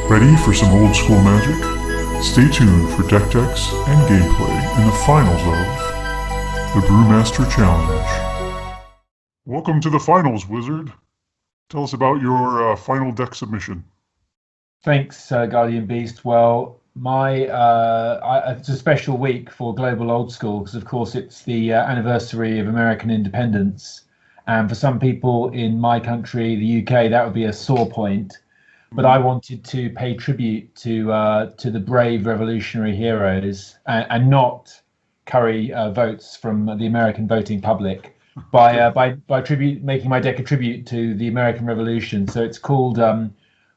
Ready for some old school magic? Stay tuned for deck decks and gameplay in the finals of the Brewmaster Challenge. Welcome to the finals, Wizard. Tell us about your final deck submission. Thanks, Guardian Beast. Well, it's a special week for Global Old School because, of course, it's the anniversary of American independence. And for some people in my country, the UK, that would be a sore point. But I wanted to pay tribute to the brave revolutionary heroes and not curry votes from the American voting public by making my deck a tribute to the American Revolution. So it's called 2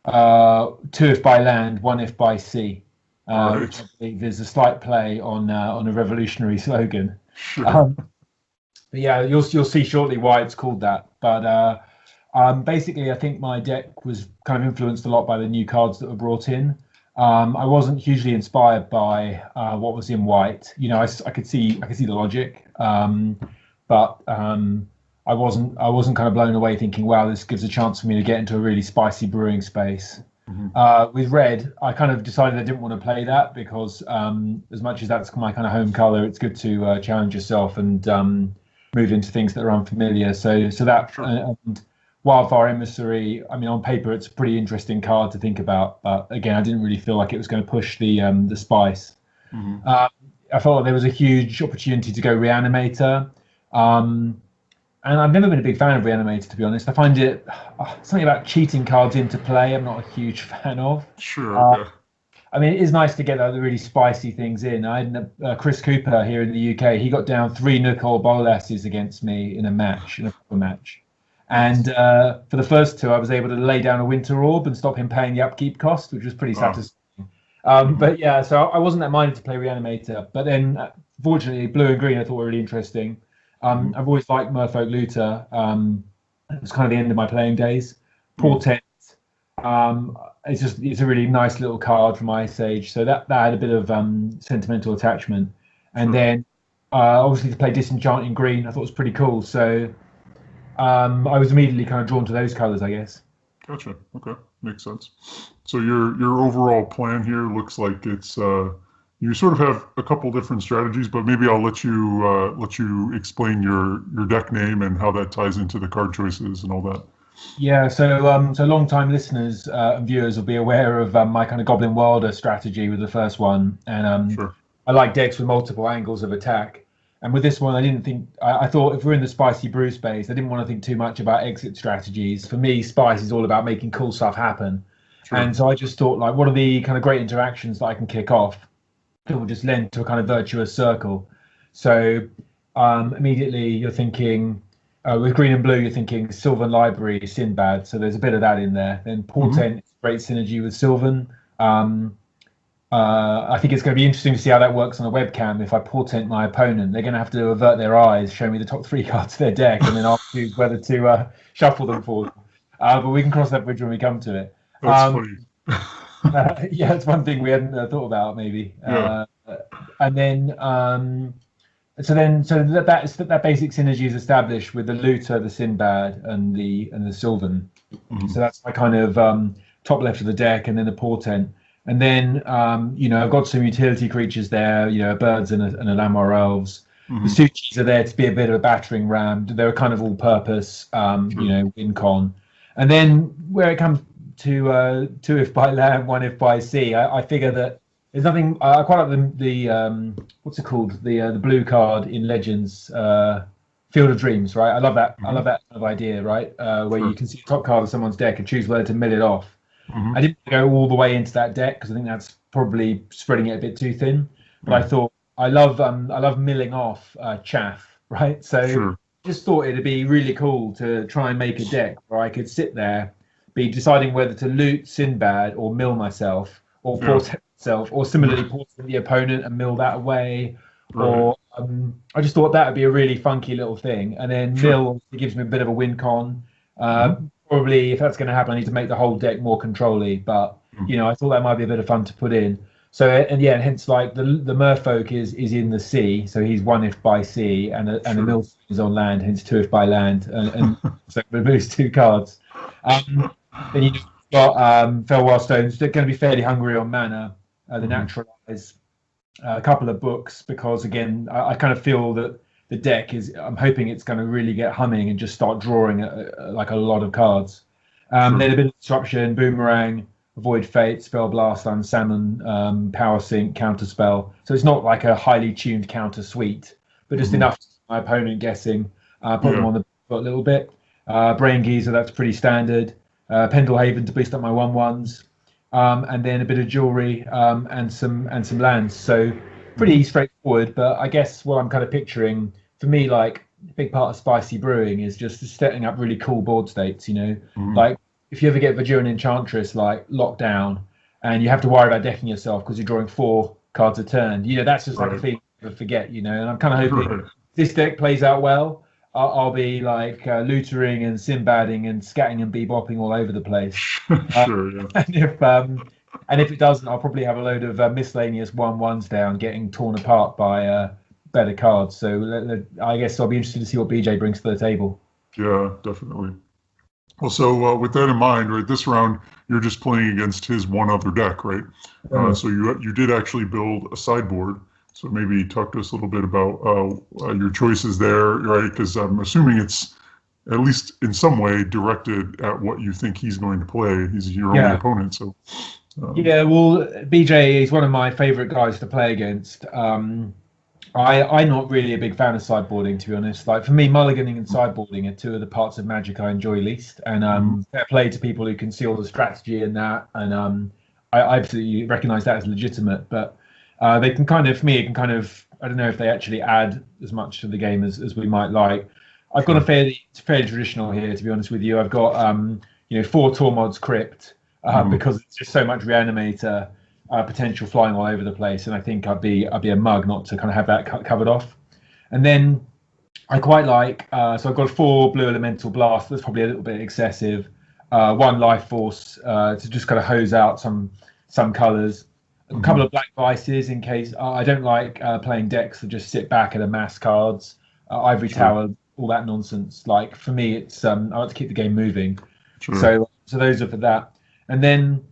if by land, 1 if by sea, which I believe is a slight play on a revolutionary slogan. Sure. But yeah, you'll see shortly why it's called that. But basically, I think my deck was kind of influenced a lot by the new cards that were brought in. I wasn't hugely inspired by what was in white. You know, I could see the logic, but I wasn't kind of blown away thinking, wow, this gives a chance for me to get into a really spicy brewing space. Mm-hmm. With red, I kind of decided I didn't want to play that because as much as that's my kind of home color, it's good to challenge yourself and move into things that are unfamiliar. So that. Sure. And Wildfire Emissary, I mean, on paper, it's a pretty interesting card to think about. But again, I didn't really feel like it was going to push the spice. Mm-hmm. I felt like there was a huge opportunity to go Reanimator. And I've never been a big fan of Reanimator, to be honest. I find it something about cheating cards into play I'm not a huge fan of. Sure. Okay. I mean, it is nice to get the really spicy things in. I had Chris Cooper here in the UK. He got down 3 Nicole Bolasses against me in a proper match. And for the first 2, I was able to lay down a Winter Orb and stop him paying the upkeep cost, which was pretty satisfying. But yeah, so I wasn't that minded to play Reanimator. But then, fortunately, blue and green I thought were really interesting. I've always liked Merfolk Looter. It was kind of the end of my playing days. Portent. It's a really nice little card from Ice Age. So that had a bit of sentimental attachment. And then, obviously, to play Disenchant in green, I thought was pretty cool. So I was immediately kind of drawn to those colors, I guess. Gotcha. Okay, makes sense. So your overall plan here looks like it's you sort of have a couple different strategies, but maybe I'll let you explain your deck name and how that ties into the card choices and all that. Yeah. So long-time listeners and viewers will be aware of my kind of Goblin Wilder strategy with the first one, and Sure. I like decks with multiple angles of attack. And with this one, I thought if we're in the spicy brew space, I didn't want to think too much about exit strategies. For me, spice is all about making cool stuff happen. Sure. And so I just thought, like, what are the kind of great interactions that I can kick off that will just lend to a kind of virtuous circle? So immediately you're thinking, with green and blue, you're thinking Sylvan Library, Sinbad. So there's a bit of that in there. Then Portent is great synergy with Sylvan. I think it's going to be interesting to see how that works on a webcam. If I portent my opponent, they're going to have to avert their eyes, show me the top 3 cards of their deck, and then I'll choose whether to shuffle them for them. But we can cross that bridge when we come to it. That's funny. Yeah, it's one thing we hadn't thought about, maybe. Yeah. And then, so that basic synergy is established with the Looter, the Sinbad, and the Sylvan. Mm-hmm. So that's my kind of top left of the deck, and then the portent. And then, I've got some utility creatures there, birds and a Lamar Elves. Mm-hmm. The Suchis are there to be a bit of a battering ram. They're kind of all-purpose, win con. And then where it comes to 2 if by land, 1 if by sea, I figure that there's nothing. I quite like the what's it called? The blue card in Legends, Field of Dreams, right? I love that. Mm-hmm. I love that kind of idea, right? Where you can see the top card of someone's deck and choose whether to mill it off. Mm-hmm. I didn't go all the way into that deck because I think that's probably spreading it a bit too thin. But I thought I love milling off chaff, right? So just thought it'd be really cool to try and make a deck where I could sit there, be deciding whether to loot Sinbad or mill myself, or portent myself, or similarly portent the opponent and mill that away. Right. Or I just thought that would be a really funky little thing. And then mill, it gives me a bit of a win con. Probably if that's going to happen, I need to make the whole deck more control-y, but I thought that might be a bit of fun to put in. So hence like the Merfolk is in the sea, so he's 1 if by sea, and the Mill is on land, hence 2 if by land, and so it removes 2 cards. Then you got Felwar Stones. They're going to be fairly hungry on mana. The Naturalize, a couple of books, because again, I kind of feel that the deck is. I'm hoping it's going to really get humming and just start drawing like a lot of cards. Then a bit of disruption, Boomerang, Avoid Fate, Spell Blast, Unsalmon, Power Sink, Counterspell. So it's not like a highly tuned counter suite, but just enough to my opponent guessing. Put them on the foot a little bit. Brain Geezer, that's pretty standard. Pendlehaven to boost up my 1/1s. And then a bit of jewelry and some lands. So pretty straightforward. But I guess what I'm kind of picturing, for me, like a big part of spicy brewing is just setting up really cool board states. Like if you ever get Vaduran Enchantress like locked down, and you have to worry about decking yourself because you're drawing 4 cards a turn. That's just like a thing you never forget. And I'm kind of hoping this deck plays out well. I'll be like lootering and sinbadding and scatting and bebopping all over the place. Sure, yeah. And if it doesn't, I'll probably have a load of miscellaneous 1/1s down, getting torn apart by better cards. So I guess I'll be interested to see what BJ brings to the table. Yeah, definitely. Well, so with that in mind, right, this round you're just playing against his one other deck, right? So you did actually build a sideboard. So maybe talk to us a little bit about your choices there, right? Because I'm assuming it's at least in some way directed at what you think he's going to play. He's your only opponent, so. Yeah, well, BJ is one of my favorite guys to play against. I'm not really a big fan of sideboarding, to be honest. Like for me, mulliganing and sideboarding are two of the parts of Magic I enjoy least. And fair play to people who can see all the strategy in that. And I absolutely recognise that as legitimate, but. They can kind of, for me, it can kind of, I don't know if they actually add as much to the game as we might like. I've got it's fairly traditional here, to be honest with you. I've got, 4 Tormod's Crypt because it's just so much Reanimator potential flying all over the place. And I think I'd be a mug not to kind of have that covered off. And then I quite like, so I've got 4 Blue Elemental Blast. That's probably a little bit excessive. 1 Life Force to just kind of hose out some colours. A couple of Black Vices in case I don't like playing decks that just sit back and amass cards. Ivory Tower, all that nonsense. Like for me, it's I like to keep the game moving. So those are for that. And then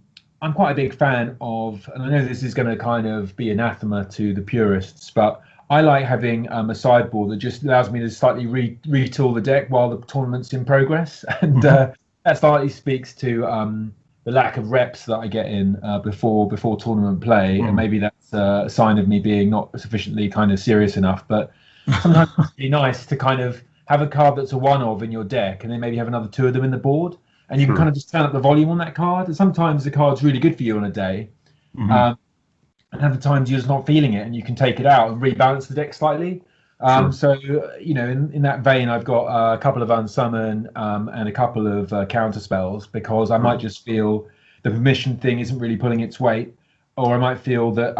I'm quite a big fan of, and I know this is going to kind of be anathema to the purists, but I like having a sideboard that just allows me to slightly retool the deck while the tournament's in progress, and that slightly speaks to. The lack of reps that I get in before tournament play, and maybe that's a sign of me being not sufficiently kind of serious enough. But sometimes it's really nice to kind of have a card that's a one-of in your deck, and then maybe have another 2 of them in the board, and you can kind of just turn up the volume on that card. And sometimes the card's really good for you on a day, and other times you're just not feeling it, and you can take it out and rebalance the deck slightly. So, in that vein, I've got a couple of Unsummon and a couple of counter spells, because I might just feel the permission thing isn't really pulling its weight, or I might feel that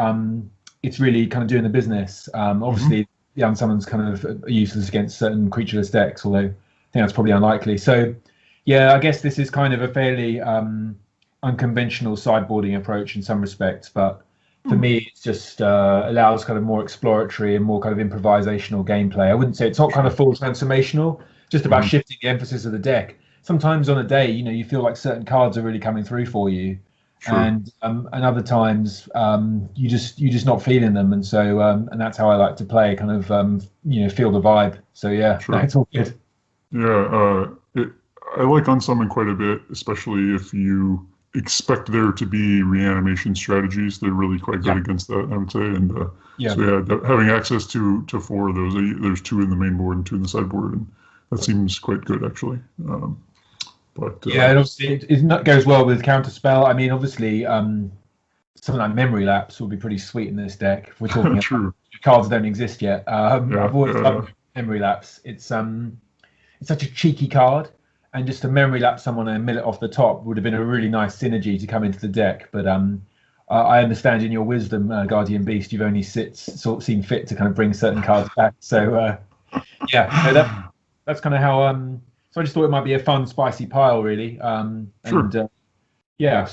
it's really kind of doing the business. Obviously, the Unsummons kind of useless against certain creatureless decks, although I think that's probably unlikely. So, yeah, I guess this is kind of a fairly unconventional sideboarding approach in some respects, but for me, it's just allows kind of more exploratory and more kind of improvisational gameplay. I wouldn't say it's not kind of full transformational, just about shifting the emphasis of the deck. Sometimes on a day, you feel like certain cards are really coming through for you, and other times you just not feeling them, and so and that's how I like to play, kind of feel the vibe. So it's all good. Yeah, I like Unsummon quite a bit, especially if you expect there to be reanimation strategies. They're really quite good against that, I would say. And so having access to 4 of those, there's 2 in the main board and 2 in the sideboard, and that seems quite good actually. And obviously it goes well with counterspell. I mean, obviously something like Memory Lapse would be pretty sweet in this deck if we're talking about cards that don't exist yet. I've always loved Memory Lapse. It's such a cheeky card, and just to Memory Lapse someone and mill it off the top would have been a really nice synergy to come into the deck. But I understand in your wisdom, Guardian Beast, you've only seen fit to kind of bring certain cards back. So that's kind of how. So I just thought it might be a fun, spicy pile, really. See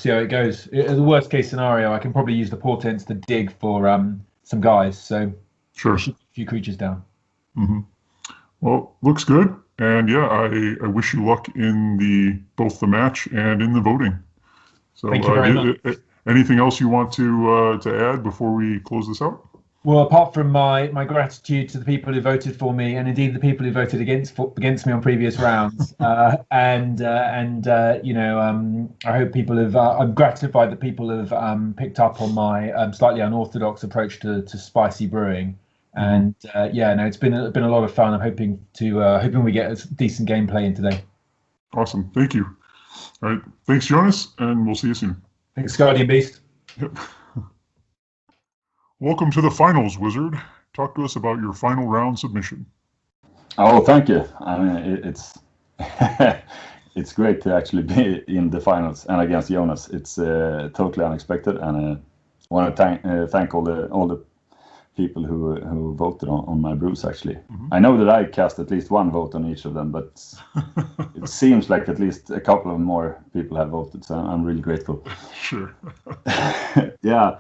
how it goes. In the worst case scenario, I can probably use the portents to dig for some guys. So a few creatures down. Well, looks good. And I wish you luck in both the match and in the voting. So, Thank you very much. Anything else you want to add before we close this out? Well, apart from my gratitude to the people who voted for me, and indeed the people who voted against me on previous rounds, I hope people have. I'm gratified that people have picked up on my slightly unorthodox approach to spicy brewing, and it's been a lot of fun. I'm hoping we get a decent gameplay in today. Awesome, thank you. All right, thanks, Jonas, and we'll see you soon. Thanks, Guardian Beast. Yep. Welcome to the finals, Wizard. Talk to us about your final round submission. Oh, thank you. I mean, it's it's great to actually be in the finals and against Jonas. It's totally unexpected, and I want to thank all the people who voted on my brews. Actually, I know that I cast at least one vote on each of them, but it seems like at least a couple of more people have voted. So I'm really grateful. Sure. Yeah.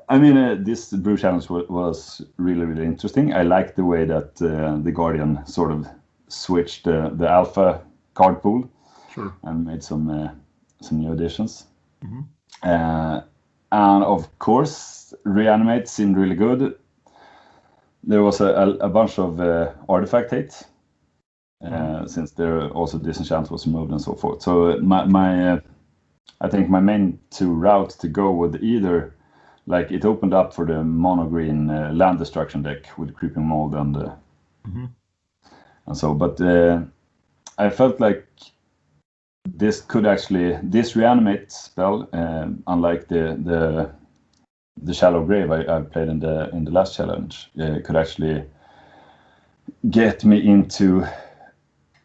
I mean, this brew challenge was really, really interesting. I liked the way that the Guardian sort of switched the alpha card pool, sure, and made some new additions. And of course, Reanimate seemed really good. There was a bunch of artifact hate, since there also disenchant was removed and so forth. So I think my main two routes to go would either, like, it opened up for the mono green land destruction deck with creeping mold and so. But I felt like this reanimate spell, unlike the shallow grave I played in the last challenge, could actually get me into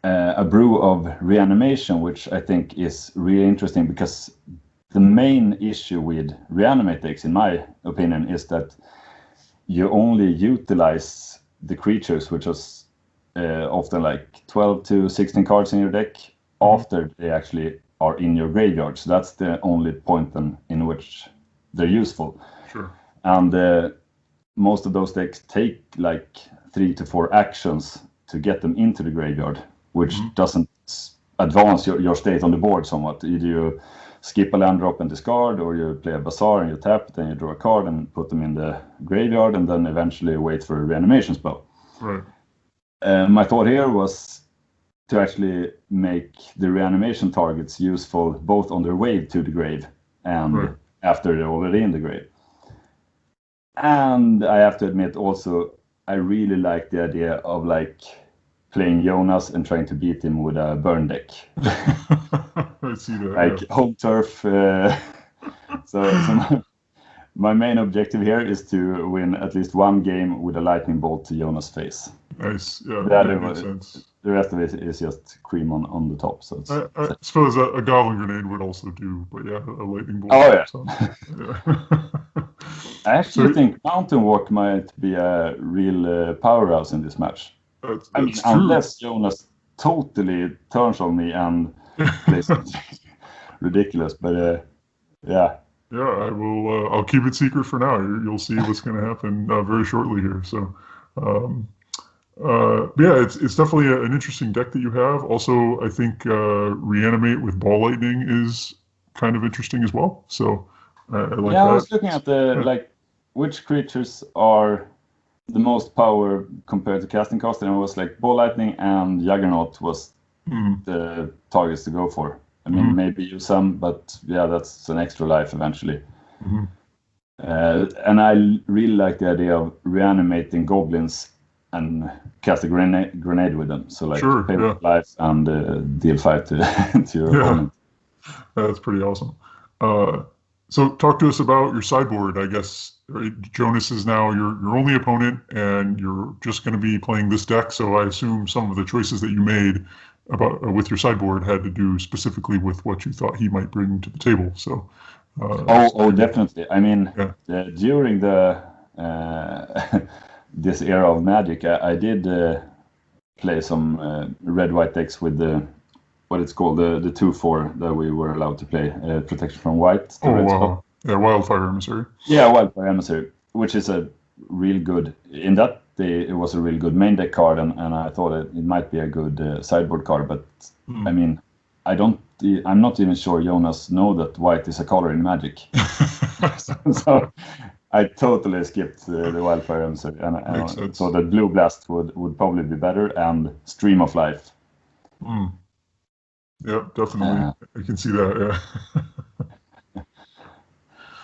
a brew of reanimation, which I think is really interesting, because the main issue with reanimate decks, in my opinion, is that you only utilize the creatures, which is often like 12 to 16 cards in your deck, after they actually are in your graveyard. So that's the only point in which they're useful. Sure. And most of those decks take like 3 to 4 actions to get them into the graveyard, which doesn't advance your state on the board somewhat. Either you skip a land drop and discard, or you play a bazaar and you tap, then you draw a card and put them in the graveyard, and then eventually wait for a reanimation spell. Right. My thought here was to actually make the reanimation targets useful both on their way to the grave and after they're already in the grave. And I have to admit also, I really like the idea of like playing Jonas and trying to beat him with a burn deck. I see that. Like home turf. So my main objective here is to win at least one game with a lightning bolt to Jonas' face. Nice. Yeah, that makes sense. The rest of it is just cream on the top. So I suppose a goblin grenade would also do, but yeah, a lightning bolt. Oh yeah. So, yeah. I actually think Mountain Walk might be a real powerhouse in this match. That's I mean, true. unless Jonas totally turns on me and plays something ridiculous, but yeah. Yeah, I will. I'll keep it secret for now. You'll see what's going to happen very shortly here. So, yeah, it's definitely an interesting deck that you have. Also, I think Reanimate with Ball Lightning is kind of interesting as well. So, I like that. Yeah, I was looking at like which creatures are the most power compared to casting cost, and it was like Ball Lightning and Juggernaut was the targets to go for. I mean, maybe use some, but yeah, that's an extra life eventually. And I really like the idea of reanimating goblins and cast a grenade with them. So like pay with life and deal 5 to your opponent. That's pretty awesome. So talk to us about your sideboard. I guess Jonas is now your only opponent, and you're just going to be playing this deck. So I assume some of the choices that you made with your sideboard had to do specifically with what you thought he might bring to the table. So. Definitely. I mean, during the this era of Magic, I did play some red-white decks with what it's called, the 2/4 that we were allowed to play, Protection from White. Wow. Yeah, Wildfire Emissary. Yeah, Wildfire Emissary, which is a real good, in that day, it was a really good main deck card, and I thought it might be a good sideboard card, but I mean, I'm not even sure Jonas know that white is a color in Magic. So I totally skipped the Wildfire Emissary, and so that Blue Blast would probably be better, and Stream of Life. Yeah, definitely. I can see that. Yeah.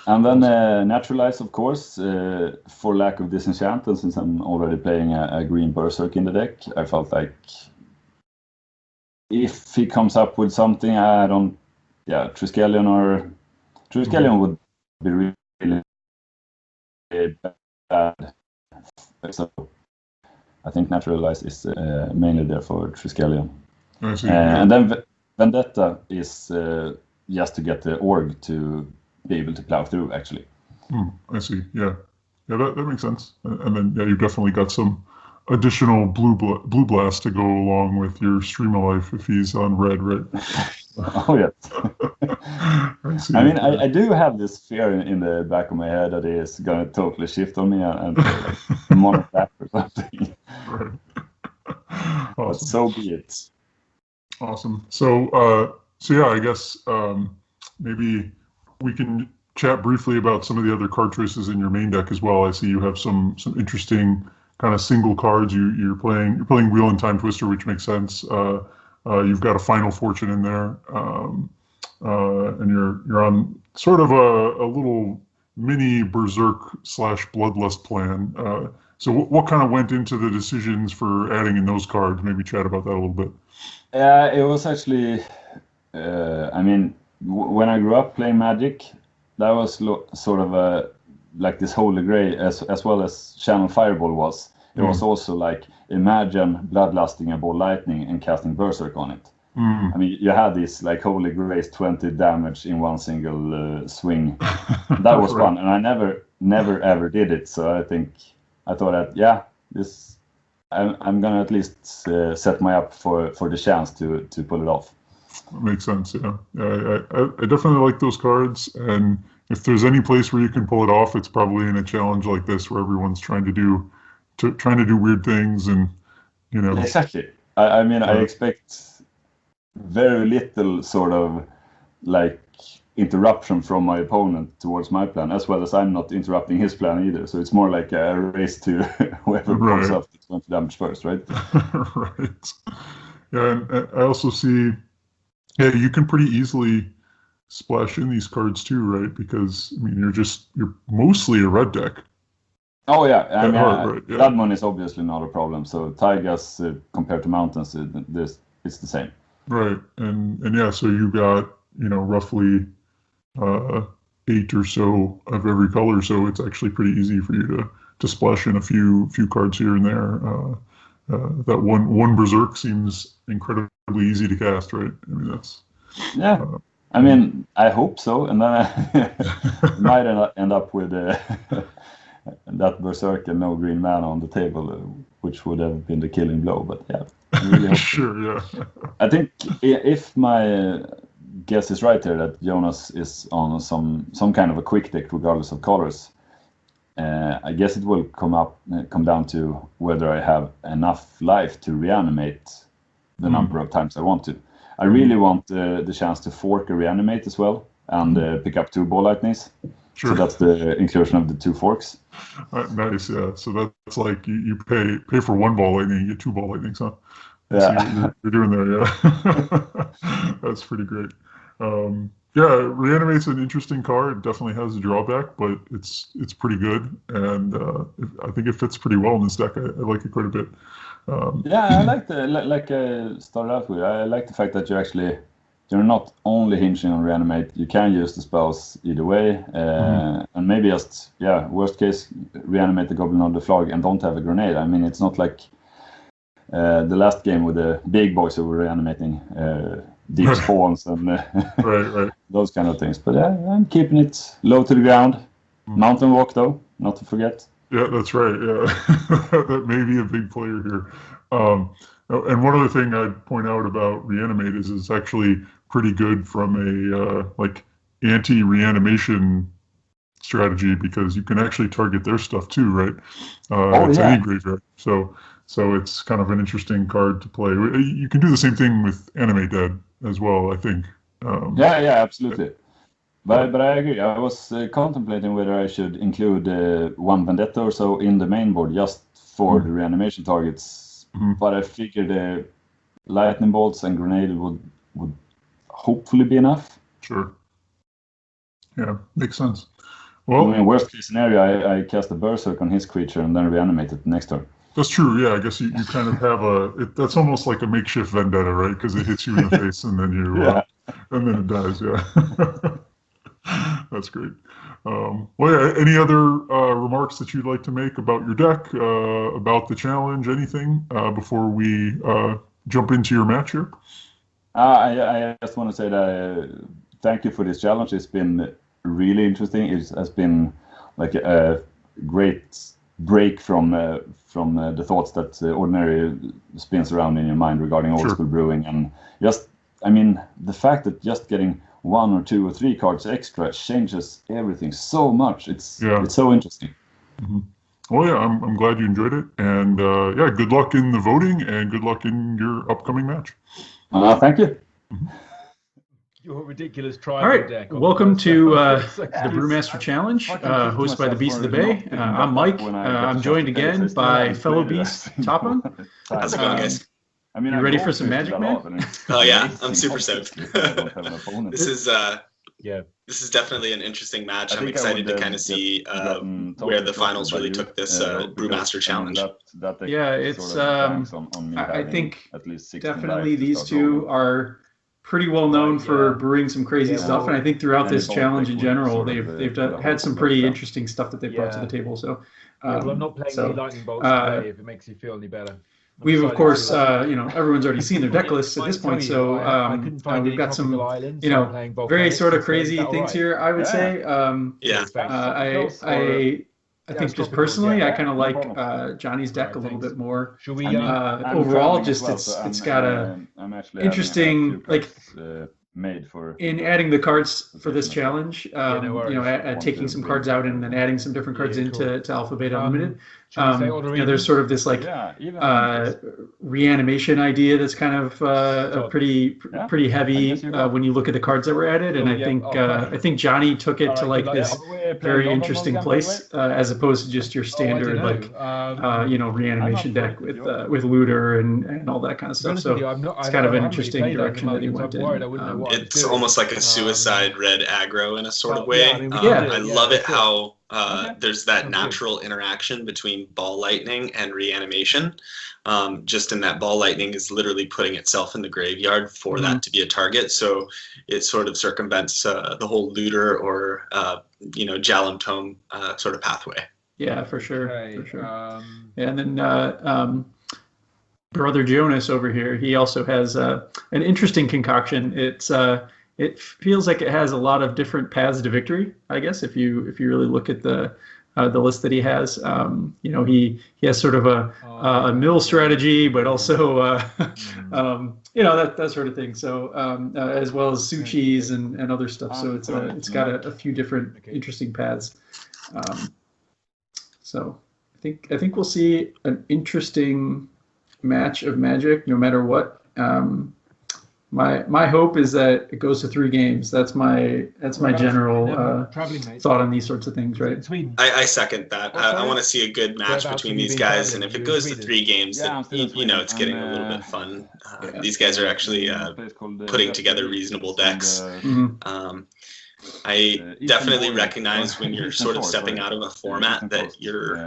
And then Naturalize, of course, for lack of disenchant, and since I'm already playing a green Berserk in the deck, I felt like if he comes up with something, Triskelion would be really bad. So I think Naturalize is mainly there for Triskelion. And then Vendetta is just to get the org to be able to plow through, actually. I see. Yeah, that makes sense. And then you've definitely got some additional blue blast to go along with your Stream of Life if he's on red, right? Oh yes. I mean, I do have this fear in the back of my head that he is going to totally shift on me and mono black or something. Right. Awesome. But so be it. Awesome. So yeah, I guess maybe we can chat briefly about some of the other card choices in your main deck as well. I see you have some interesting kind of single cards. You're playing Wheel and Time Twister, which makes sense. You've got a Final Fortune in there, and you're on sort of a little mini Berserk / Bloodlust plan. So what kind of went into the decisions for adding in those cards? Maybe chat about that a little bit. It was actually, I mean, when I grew up playing Magic, that was sort of like this Holy Grail, as well as Channel Fireball was. It was also like, imagine bloodlusting a ball lightning and casting Berserk on it. I mean, you had this like Holy Grail 20 damage in one single swing. That was fun, and I never ever did it. So I thought that I'm gonna at least set my up for the chance to pull it off. That makes sense. Yeah, I definitely like those cards, and if there's any place where you can pull it off, it's probably in a challenge like this where everyone's trying to do weird things, and exactly. I mean, I expect very little sort of like interruption from my opponent towards my plan, as well as I'm not interrupting his plan either. So it's more like a race to whoever pulls up the 20 damage first, right? Right. Yeah, and I also see, you can pretty easily splash in these cards too, right? Because I mean, you're mostly a red deck. Oh yeah, I mean, Blood Moon is obviously not a problem. So Taigas compared to Mountains, it's the same. Right, and yeah, so you got roughly 8 or so of every color, so it's actually pretty easy for you to splash in a few cards here and there. That one Berserk seems incredibly easy to cast, right? I mean, that's I mean, I hope so, and then I might end up with that Berserk and no green mana on the table, which would have been the killing blow. But yeah, I really hope sure, yeah. I think if my guess is right here, that Jonas is on some kind of a quick deck regardless of colors, I guess it will come down to whether I have enough life to reanimate the number of times I want to. I really want the chance to fork a reanimate as well, and pick up 2 ball lightnings. Sure. So that's the inclusion of the 2 forks. Nice, yeah. So that's like you pay for 1 ball lightning, you get 2 ball lightnings, huh? Yeah. So you're doing there, yeah. That's pretty great. Reanimate's an interesting card. It definitely has a drawback, but it's pretty good, and I think it fits pretty well in this deck. I like it quite a bit. I like like I started out with. I like the fact that you're not only hinging on reanimate. You can use the spells either way, and maybe just worst case reanimate the Goblin on the Flag and don't have a grenade. I mean, it's not like the last game with the big boys who were reanimating deep spawns and right. those kind of things. But I'm keeping it low to the ground. Mountain walk though, not to forget. Yeah, that's right. Yeah, that may be a big player here. And one other thing I'd point out about Reanimate is it's actually pretty good from a anti-reanimation strategy, because you can actually target their stuff too, right? It's any graveyard. So it's kind of an interesting card to play. You can do the same thing with Animate Dead, as well, I think. Yeah, absolutely. But I agree. I was contemplating whether I should include one Vendetta or so in the main board just for the reanimation targets. But I figured lightning bolts and grenade would hopefully be enough. Sure. Yeah, makes sense. Well, I mean, worst case scenario, I cast a berserk on his creature and then reanimate it next turn. that's true. Yeah, I guess you kind of have that's almost like a makeshift vendetta, right? Because it hits you in the face and then and then it dies. Yeah. That's great. Well, yeah, any other remarks that you'd like to make about your deck, about the challenge, anything before we jump into your match here? I just want to say that thank you for this challenge. It's been really interesting. It has been like a great break from the thoughts that ordinary spins around in your mind regarding old school brewing, and just, I mean, the fact that just getting 1 or 2 or 3 cards extra changes everything so much. It's so interesting. Well, yeah, I'm glad you enjoyed it, and yeah, good luck in the voting and good luck in your upcoming match. Thank you. Your ridiculous tribal All right, deck. welcome to the Brewmaster Challenge, hosted by the Beast of the Bay. I'm Mike. I'm joined again by fellow Beast, Topham. How's it going, guys? I mean, you ready for some magic, man? Oh yeah, I'm super stoked. This is definitely an interesting match. I'm excited to kind of see where the finals really took this Brewmaster challenge. Yeah, it's I think definitely these two are pretty well known for brewing some crazy stuff, and I think throughout this challenge in general, they've had some pretty interesting stuff that they've brought to the table. So, well, I'm not playing any lightning bolts today, if it makes you feel any better. We've of course, everyone's already seen their deck lists at this point, so we've got some, very sort of crazy things here. I would say, I think just personally, I kind of like Johnny's deck a little bit more. Overall, just it's got a interesting, like, made for in adding the cards for this challenge, taking some cards out and then adding some different cards into Alpha Beta Unlimited. There's sort of this like reanimation idea that's kind of pretty heavy when you look at the cards that were added, and I think Johnny took it to like this very interesting place as opposed to just your standard reanimation deck with looter and all that kind of stuff. So it's kind of an interesting direction that he went in. It's almost like a suicide red aggro in a sort of way. I love it how there's that natural interaction between ball lightning and reanimation. Just in that ball lightning is literally putting itself in the graveyard for that to be a target. So it sort of circumvents the whole looter or Jalum Tome sort of pathway. Yeah, for sure. And then Brother Jonas over here, he also has an interesting concoction. It feels like it has a lot of different paths to victory, I guess, if you really look at the list that he has. He has sort of a mill strategy, but also that sort of thing. So as well as Suchis and other stuff. So it's got a few different interesting paths. So I think we'll see an interesting match of Magic no matter what. My hope is that it goes to 3 games. That's my general thought on these sorts of things, right? I second that. I want to see a good match between these guys, and if it goes to 3 games, then it's getting a little bit fun. These guys are actually putting together reasonable decks. I definitely recognize when you're sort of stepping out of a format that you're,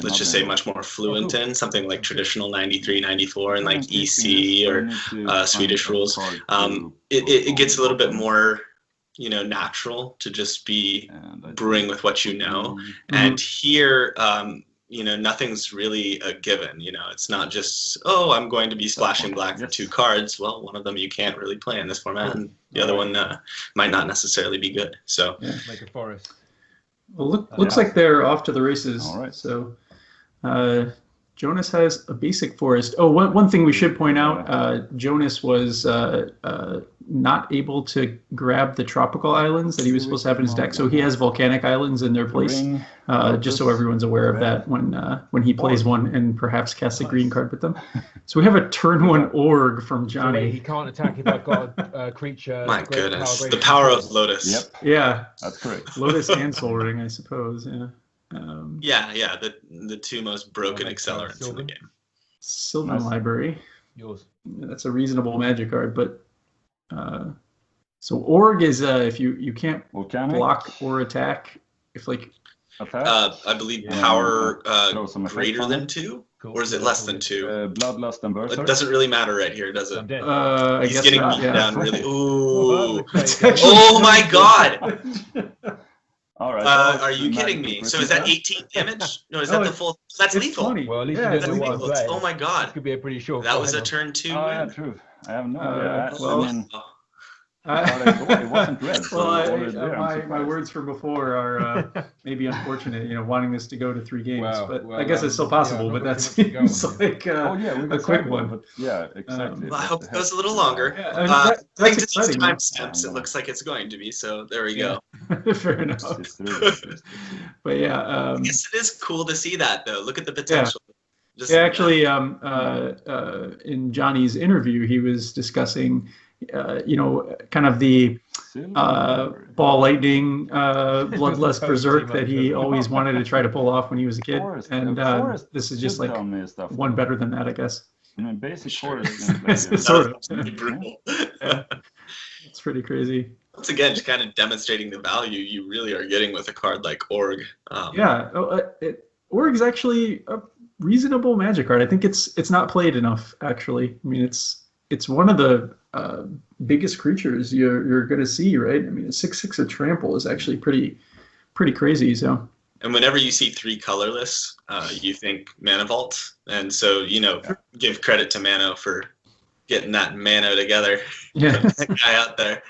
let's just say, much more fluent in, something like traditional 93, 94 and like EC or Swedish rules. It gets a little bit more, natural to just be brewing with what you know. And here, nothing's really a given. It's not just, I'm going to be splashing black for 2 cards. Well, one of them you can't really play in this format, and the other one might not necessarily be good. So, make a forest. Well, looks like they're off to the races. All right. So, Jonas has a basic forest. Oh, one thing we should point out, Jonas was not able to grab the tropical islands that he was supposed to have in his deck, so he has volcanic islands in their place. Just so everyone's aware of that when he plays one and perhaps casts a green card with them. So we have a turn 1 org from Jonnie. He can't attack if I've got a creature. My goodness, the power of Lotus. Yep. Yeah, that's correct. Lotus and Soul Ring, I suppose. Yeah. The two most broken accelerants in the game. Sylvan Library. Yours. That's a reasonable Magic card, but so org is if you can't block or attack, if like I believe power greater than 2, or is it less than 2? Bloodlust and Berserk. It doesn't really matter right here, does it? He's getting not, beat down really. Ooh! Actually, oh my God! All right. Are you kidding me? So is that 18 damage? No, is that the full? That's lethal. 20. Well, at least Yeah, you That's don't know lethal. what Oh my God! This could be a pretty short. That was a turn 2 Oh, yeah, win. true. I have no idea. well, I mean, it wasn't red. So my words from before are maybe unfortunate, wanting this to go to 3 games. But I guess it's still possible. But that seems like a quick one. But yeah, exactly. Well, I hope it goes a little longer. That's Thanks to these exciting. timestamps, it looks like it's going to be. So there we go. Fair enough. But yeah, I guess it is cool to see that though. Look at the potential. Actually, in Johnny's interview, he was discussing, kind of the ball lightning, bloodlust berserk that he always wanted to try to pull off when he was a kid, and this is just like one better than that, I guess. Basic forest. Sort of. Brutal. It's pretty crazy. Once again, just kind of demonstrating the value you really are getting with a card like Org. Org is actually a reasonable Magic card. I think it's not played enough, actually. I mean, it's one of the biggest creatures you're going to see, right? I mean, a 6/6 of trample is actually pretty crazy. So. And whenever you see 3 colorless, you think Mana Vault, and so give credit to Mano for getting that Mano together. Yeah, that guy out there.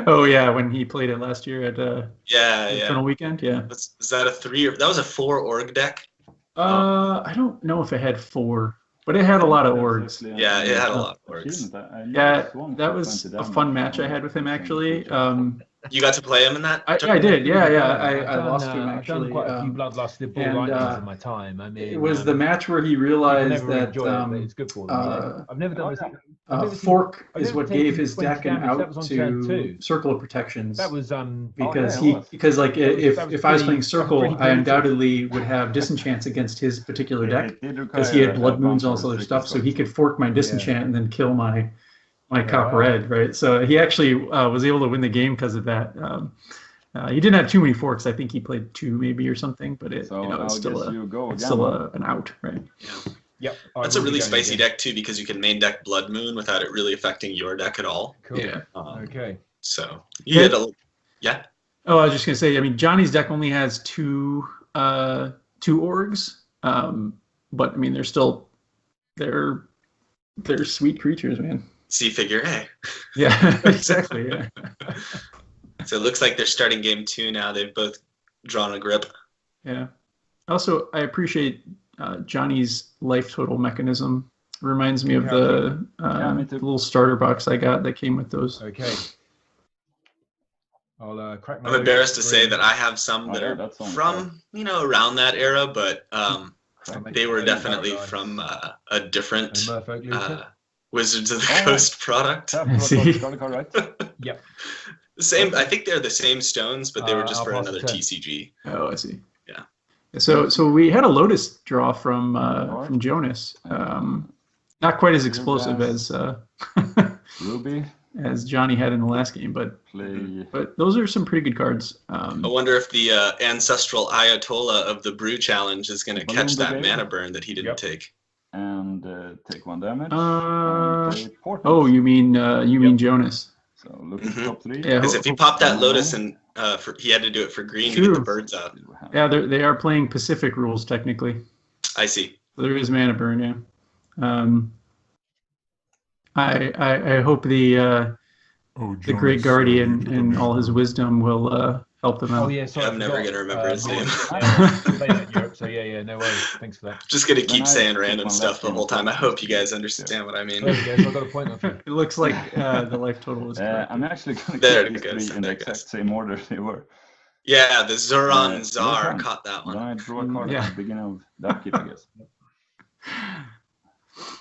Oh yeah, when he played it last year at Eternal Weekend. Yeah. Was that a 3 or that was a 4 Org deck? I don't know if it had 4. But it had a lot of orgs. Yeah, it had a lot of orgs. Yeah, that was a fun match I had with him, actually. You got to play him in that? I did, yeah. I lost to him, actually. I've done quite a few bloodlusted ball writings in my time. I mean, it was the match where he realized that it's good for them. I've never done Fork is what gave his deck an out to Circle of Protections. That was because like if I was playing Circle, I undoubtedly would have disenchants against his particular deck because he had Blood Moons and all this other stuff, so he could fork my disenchant and then kill my Copper Red, right? So he actually was able to win the game because of that. He didn't have too many forks. I think he played 2 maybe or something, but it's still an out, right? Yeah. Yep. That's a really spicy deck too because you can main deck Blood Moon without it really affecting your deck at all. Cool. Yeah. Okay. So you had yeah. Oh, I was just gonna say. I mean, Johnny's deck only has 2 orgs, but I mean they're sweet creatures, man. See figure A. Yeah, exactly. Yeah. So it looks like they're starting game 2 now. They've both drawn a grip. Yeah. Also, I appreciate Johnny's life total mechanism. It reminds me of the little starter box I got that came with those. Okay. I'll crack my. I'm embarrassed to say that I have some that are from around that era, but they were definitely from a different Wizards of the Coast product. Yep. Same. I think they're the same stones, but they were just for another TCG. Oh, I see. Yeah. So we had a Lotus draw from Jonas. Not quite as explosive as Ruby as Johnny had in the last game, but those are some pretty good cards. I wonder if the ancestral Ayatollah of the Brew Challenge is going to catch that mana burn that he didn't take. And take 1 damage. You mean Jonas? So look at top 3. Yeah, because if he popped that Lotus and he had to do it for green to get the birds out. Yeah, they are playing Pacific rules technically. I see. So there is mana burn, yeah. I hope the Great Guardian and all his wisdom will help them out. Oh yeah, sorry. I'm never gonna remember his name. In Europe, so yeah, no worries. Thanks for that. Just gonna keep saying random stuff the whole time. I hope you guys understand what I mean. There we go. So I got a point off you. It looks like the life total is correct. I'm actually going There to it keep goes, these three in the there it exact goes. same order they were. Yeah, the Zoran your Czar turn. caught that Then one. I draw a card Yeah. at the beginning of that keep, I guess.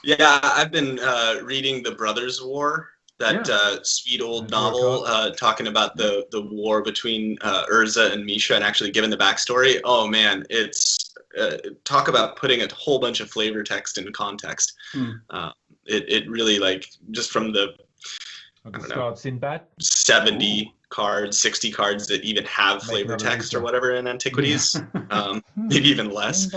Yeah, I've been reading The Brothers' War, that sweet old novel talking about the war between Urza and Misha, and actually giving the backstory. Oh man, it's talk about putting a whole bunch of flavor text in context. It really, like, just from the Sinbad? 70 cards, 60 cards that even have flavor text or whatever in Antiquities, maybe even less.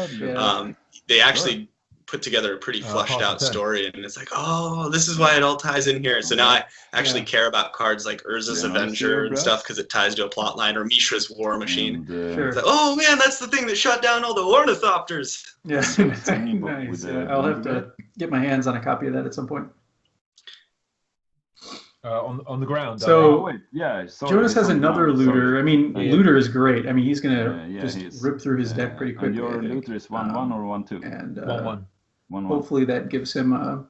They actually put together a pretty flushed out story, and it's like, oh, this is why it all ties in here. So now I actually care about cards like Urza's Avenger and stuff because it ties to a plot line, or Mishra's War Machine. It's like, oh man, that's the thing that shut down all the ornithopters. Yeah, nice. I'll have to get my hands on a copy of that at some point. On the ground. So Jonas has another looter. I mean, looter is great. I mean, he's gonna just rip through his deck pretty quickly. And your looter is 1/1 or 1/2? And 1/1. Hopefully that gives him a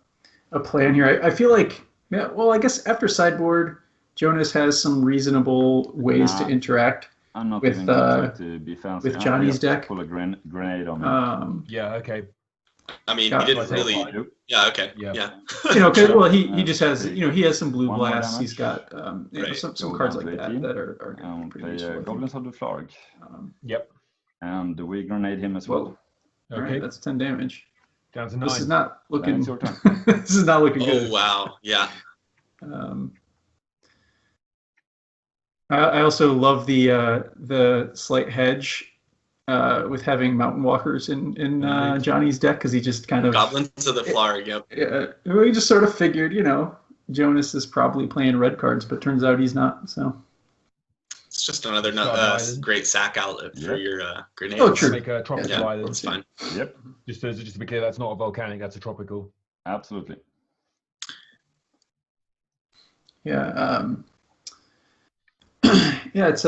plan here. I feel like, well, I guess after sideboard, Jonas has some reasonable ways to interact with Johnny's deck. Pull a grenade on me. Yeah. Okay. I mean, he didn't really. Yeah. Okay. Yeah. Well, he just has, he has some blue blasts. He's got some cards like that are pretty useful. Goblins of the Flarg. Yep. And we grenade him as well. Okay. All right, that's 10 damage. Down to 9. This is not looking. This is not looking good. Oh wow! Yeah. I also love the slight hedge with having Mountain Walkers in Johnny's deck, because he just kind of Goblins of the Flarg. Yep. We just sort of figured, Jonas is probably playing red cards, but turns out he's not. So it's just another great sack outlet for your grenades. Oh, true. Make a tropical island. That's fine. Yep. Just to be clear, that's not a volcanic. That's a tropical. Absolutely. Yeah. It's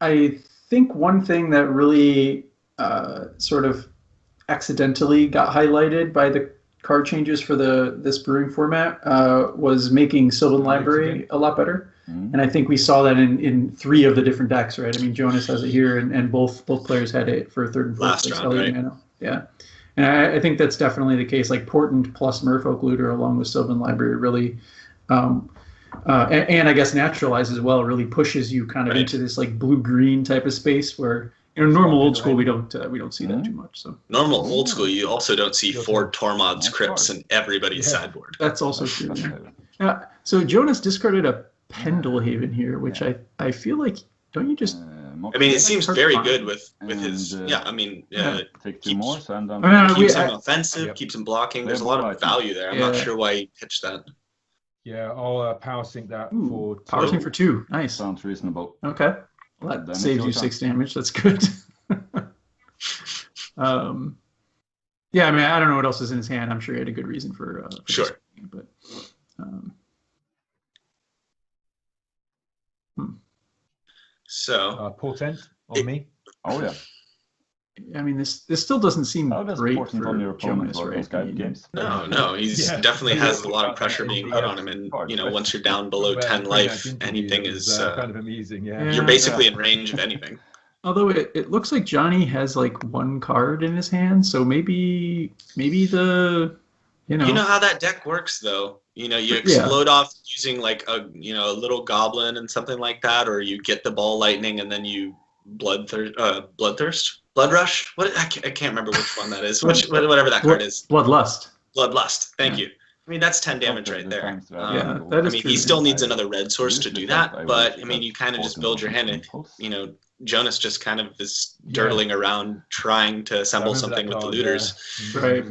I think one thing that really sort of accidentally got highlighted by the card changes for this brewing format was making Sylvan Library a lot better. And I think we saw that in 3 of the different decks, right? I mean, Jonas has it here, and both players had it for 3rd and 4th. Last round, right? Yeah. And I think that's definitely the case. Like Portent plus Merfolk Looter along with Sylvan Library really, and I guess Naturalize as well, really pushes you kind of into this like blue-green type of space where normal old school we don't see that too much. So normal old school, you also don't see 4 Tormod's Crypts in everybody's sideboard. That's also true. Yeah. So Jonas discarded a Pendlehaven here, which I feel like, don't you just? I mean, it seems very good with his. Take 2 more, so I'm done. Keeps him offensive, keeps him blocking. There's a lot of value there. I'm not sure why he pitched that. Yeah, I'll power sync that for 2. Power sync for 2. Nice. Sounds reasonable. Okay. Well, that saves you 6 damage. That's good. Yeah, I mean, I don't know what else is in his hand. I'm sure he had a good reason for sure. This, but So Portent on me. Oh yeah. I mean, this still doesn't seem great for on your opponent Jonas, right? Games. No, he's definitely has a lot of pressure being put on him, and once you're down below 10 life, anything is kind of amusing. Yeah, you're basically in range of anything. Although it looks like Johnny has like 1 card in his hand, so maybe the You know how that deck works, though. You explode off using like a little goblin and something like that, or you get the ball lightning and then you blood rush. What I can't remember which one that is. Whatever that card is. Bloodlust. Thank you. I mean, that's 10 damage right there. That is true. He still needs another red source to do that, but I mean, you kind of just build your hand. And, Jonas just kind of is dirtling around trying to assemble something with the looters. Right.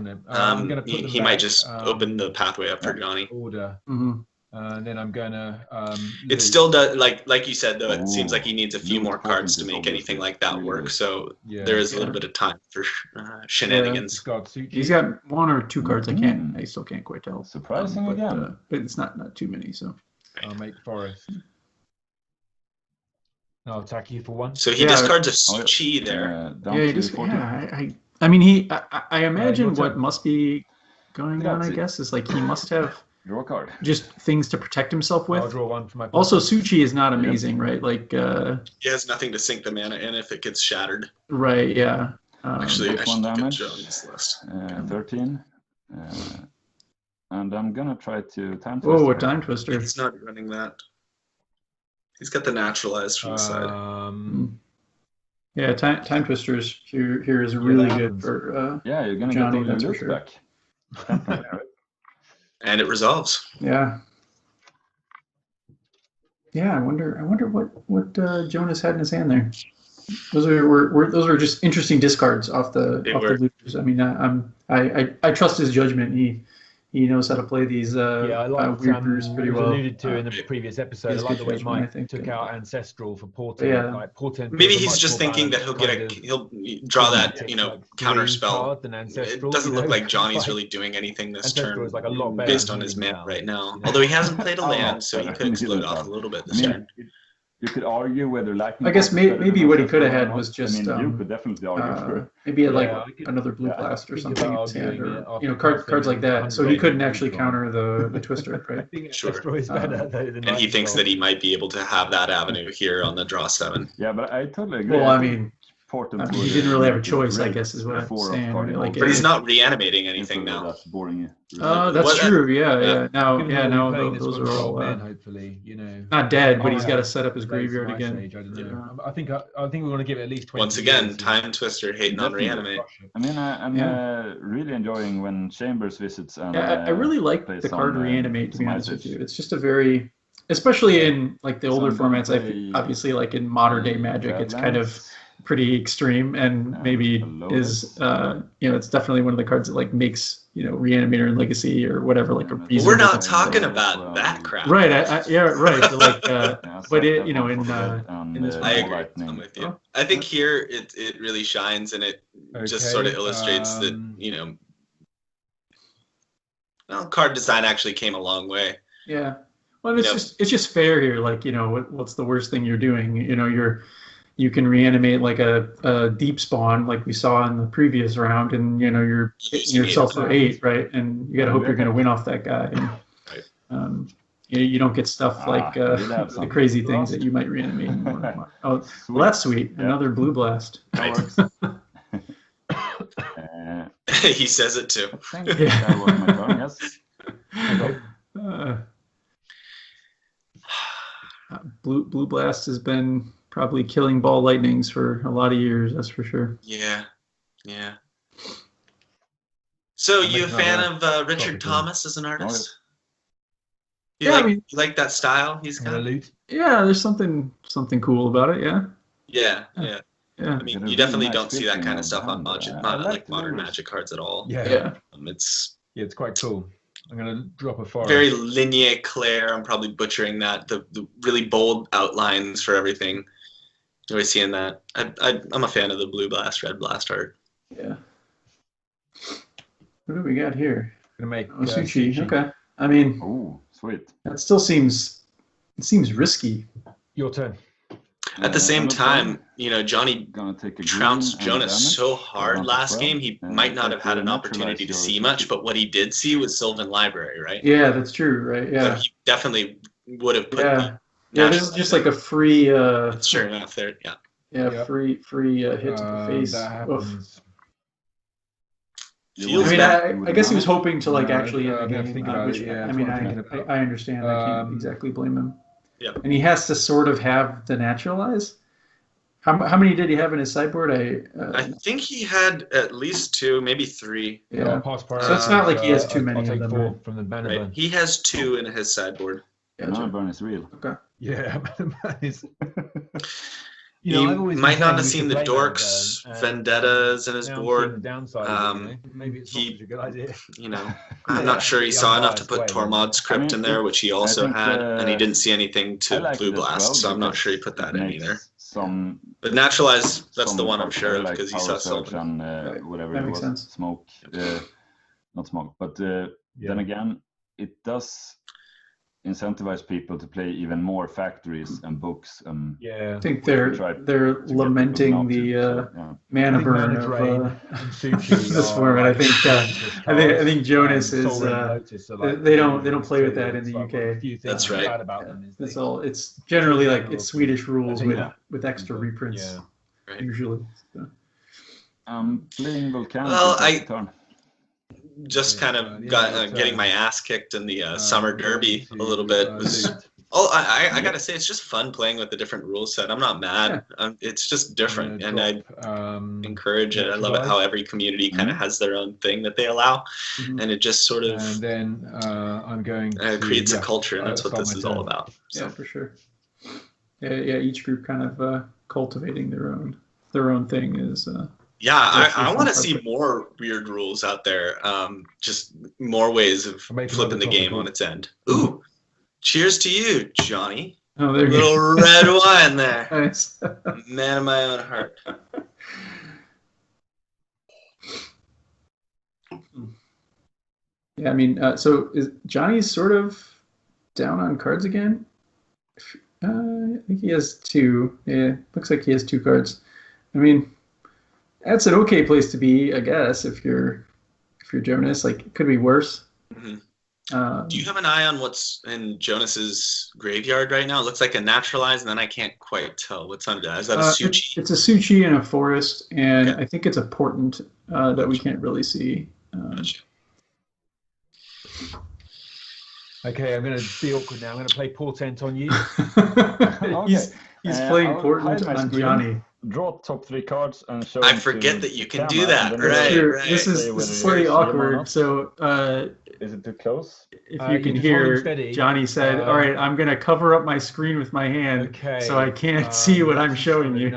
He might just open the pathway up for Johnny. Order. And then I'm gonna. It still does, like you said, though. It seems like he needs a few more cards to make anything like that work. So there is a little bit of time for shenanigans. He's got 1 or 2 cards. I still can't quite tell. Surprising again, but it's not too many. So I'll make Forest. I'll attack you for 1. So he discards a Suchi there. I mean, I imagine what must be going on, I guess, is like he must have draw a card. Just things to protect himself with. I'll draw 1 for my person. Also, Suchi is not amazing, right? Like he has nothing to sink the mana in if it gets shattered. Right, yeah. Actually, I should look at damage. Johnny's list. 13. And I'm gonna try to time twister. Oh, a time twister. He's not running that. He's got the naturalized from the side. Yeah, time twisters here is really good for yeah, you're gonna Johnny, get that's your for loot back. And it resolves. Yeah. Yeah, I wonder what Jonas had in his hand there. Those are just interesting discards off the looters. I mean, I trust his judgment. He knows how to play these I like weird brews pretty well. Alluded to in the previous episode. I like the way Mike took out Ancestral for Portent. Yeah. Like Portent. Maybe he's just thinking that he'll draw that counter spell. It doesn't look like Johnny's really doing anything this turn like a lot based on his mana right now. Although he hasn't played a land, so he could explode off a little bit this turn. You could argue whether I guess maybe what he could have had was just you could definitely argue maybe another blue blast or something in his hand, or cards like that. So he couldn't actually counter the twister, right? Sure. And he thinks that he might be able to have that avenue here on the draw 7. Yeah, but I totally agree. Well, I mean, he didn't really have a choice, I guess, is what I'm saying. But he's not reanimating anything now. That's boring. That's true. Yeah. Now those are all hopefully, not dead, but he's got to set up his graveyard again. I think we want to give it at least 20. Once again, time twister hating on reanimate. I mean, I'm really enjoying when Chambers visits. And, I really like the card reanimate. To be honest with you, it's just a very, especially in like the older formats. Obviously, like in modern day Magic, it's kind of pretty extreme, and maybe is it's definitely one of the cards that like makes Reanimator and Legacy or whatever like a reason. We're not talking about that crap, right? Right. But like, but it in this, I agree. I'm with you. I think here it really shines, and it just sort of illustrates that card design actually came a long way. Yeah. Well, it's just fair here. Like what's the worst thing you're doing? You can reanimate like a deep spawn like we saw in the previous round, and you're hitting yourself for 8, right? And you got to hope you're going to win off that guy. And, you don't get stuff like the crazy things that you might reanimate. Oh, well, that's sweet. Another blue blast. He says it too. Blue blast has been probably killing ball lightnings for a lot of years, that's for sure. Yeah. So you a fan of Richard Thomas as an artist? You like that style he's got? Yeah, there's something cool about it. Yeah. I mean, you definitely don't see that kind of stuff on modern Magic cards at all. Yeah. It's quite cool. I'm gonna drop a forest. Very linear Claire. I'm probably butchering that. The really bold outlines for everything. You're always seeing that. I'm a fan of the blue blast, red blast art. Yeah. What do we got here? Gonna make sushi. Okay. I mean, sweet. That still seems risky. Your turn. At the same time, Johnny trounced Jonas so hard last game, he might not have had an opportunity to see much, but what he did see was Sylvan Library, right? Yeah, that's true, right? Yeah. So he definitely would have put Yeah, this is just like a free sure enough there, free hit to the face. That happens. I guess he was hoping to like actually I understand. I can't exactly blame him. Yeah. And he has to sort of have the naturalize. How many did he have in his sideboard? I think he had at least 2, maybe 3. Yeah. So it's not like he has too many of them. 4 from the banner burn. He has 2 in his sideboard. Banner burn is real. Okay. Yeah, banner is. You might not have seen the Dorks Vendettas in his board. Maybe it's not such a good idea. I'm not sure he saw enough to put Tormod's Crypt in there, which he also had, and he didn't see anything to Blue Blast, so I'm not sure he put that in either. But Naturalize, that's the one I'm sure of, because he saw Sylvan. Whatever that it makes was, sense. Smoke, not smoke, but then again, it does. incentivize people to play even more factories and books. Yeah, I think they're lamenting the mana burn of this format. I think Jonas is they don't play with that in the UK. That's right. It's generally like it's Swedish rules with extra reprints usually. So. Playing Volcanic. Well, just kind of getting my ass kicked in the summer derby a little bit. I gotta say, it's just fun playing with the different rule set. I'm not mad. It's just different, and I encourage it. I love it how every community kind of has their own thing that they allow, and it just sort of and then I'm going to, creates a culture, and that's what this is all about. So. Yeah, for sure. Yeah, each group kind of cultivating their own thing is. I want to see more weird rules out there. Just more ways of flipping the game on its end. Ooh, cheers to you, Johnny. Oh, there you go. Little red wine there. Nice. Man of my own heart. Yeah, I mean, so is Johnny's sort of down on cards again? I think he has 2. Yeah, looks like he has 2 cards. I mean, that's an okay place to be, I guess, if you're Jonas. Like, it could be worse. Mm-hmm. Do you have an eye on what's in Jonas's graveyard right now? It looks like a naturalized, and then I can't quite tell what's under that. Is that a Suchi? It's a Suchi and a forest, and I think it's a portent that we can't really see. Gotcha. Okay, I'm going to be awkward now. I'm going to play Portent on you. He's playing Portent on Johnny. Draw top 3 cards and show. I forget that you can do that. Right. This is slightly awkward. So, is it too close? If you can hear, Johnny said, "All right, I'm going to cover up my screen with my hand, so I can't see what I'm showing you."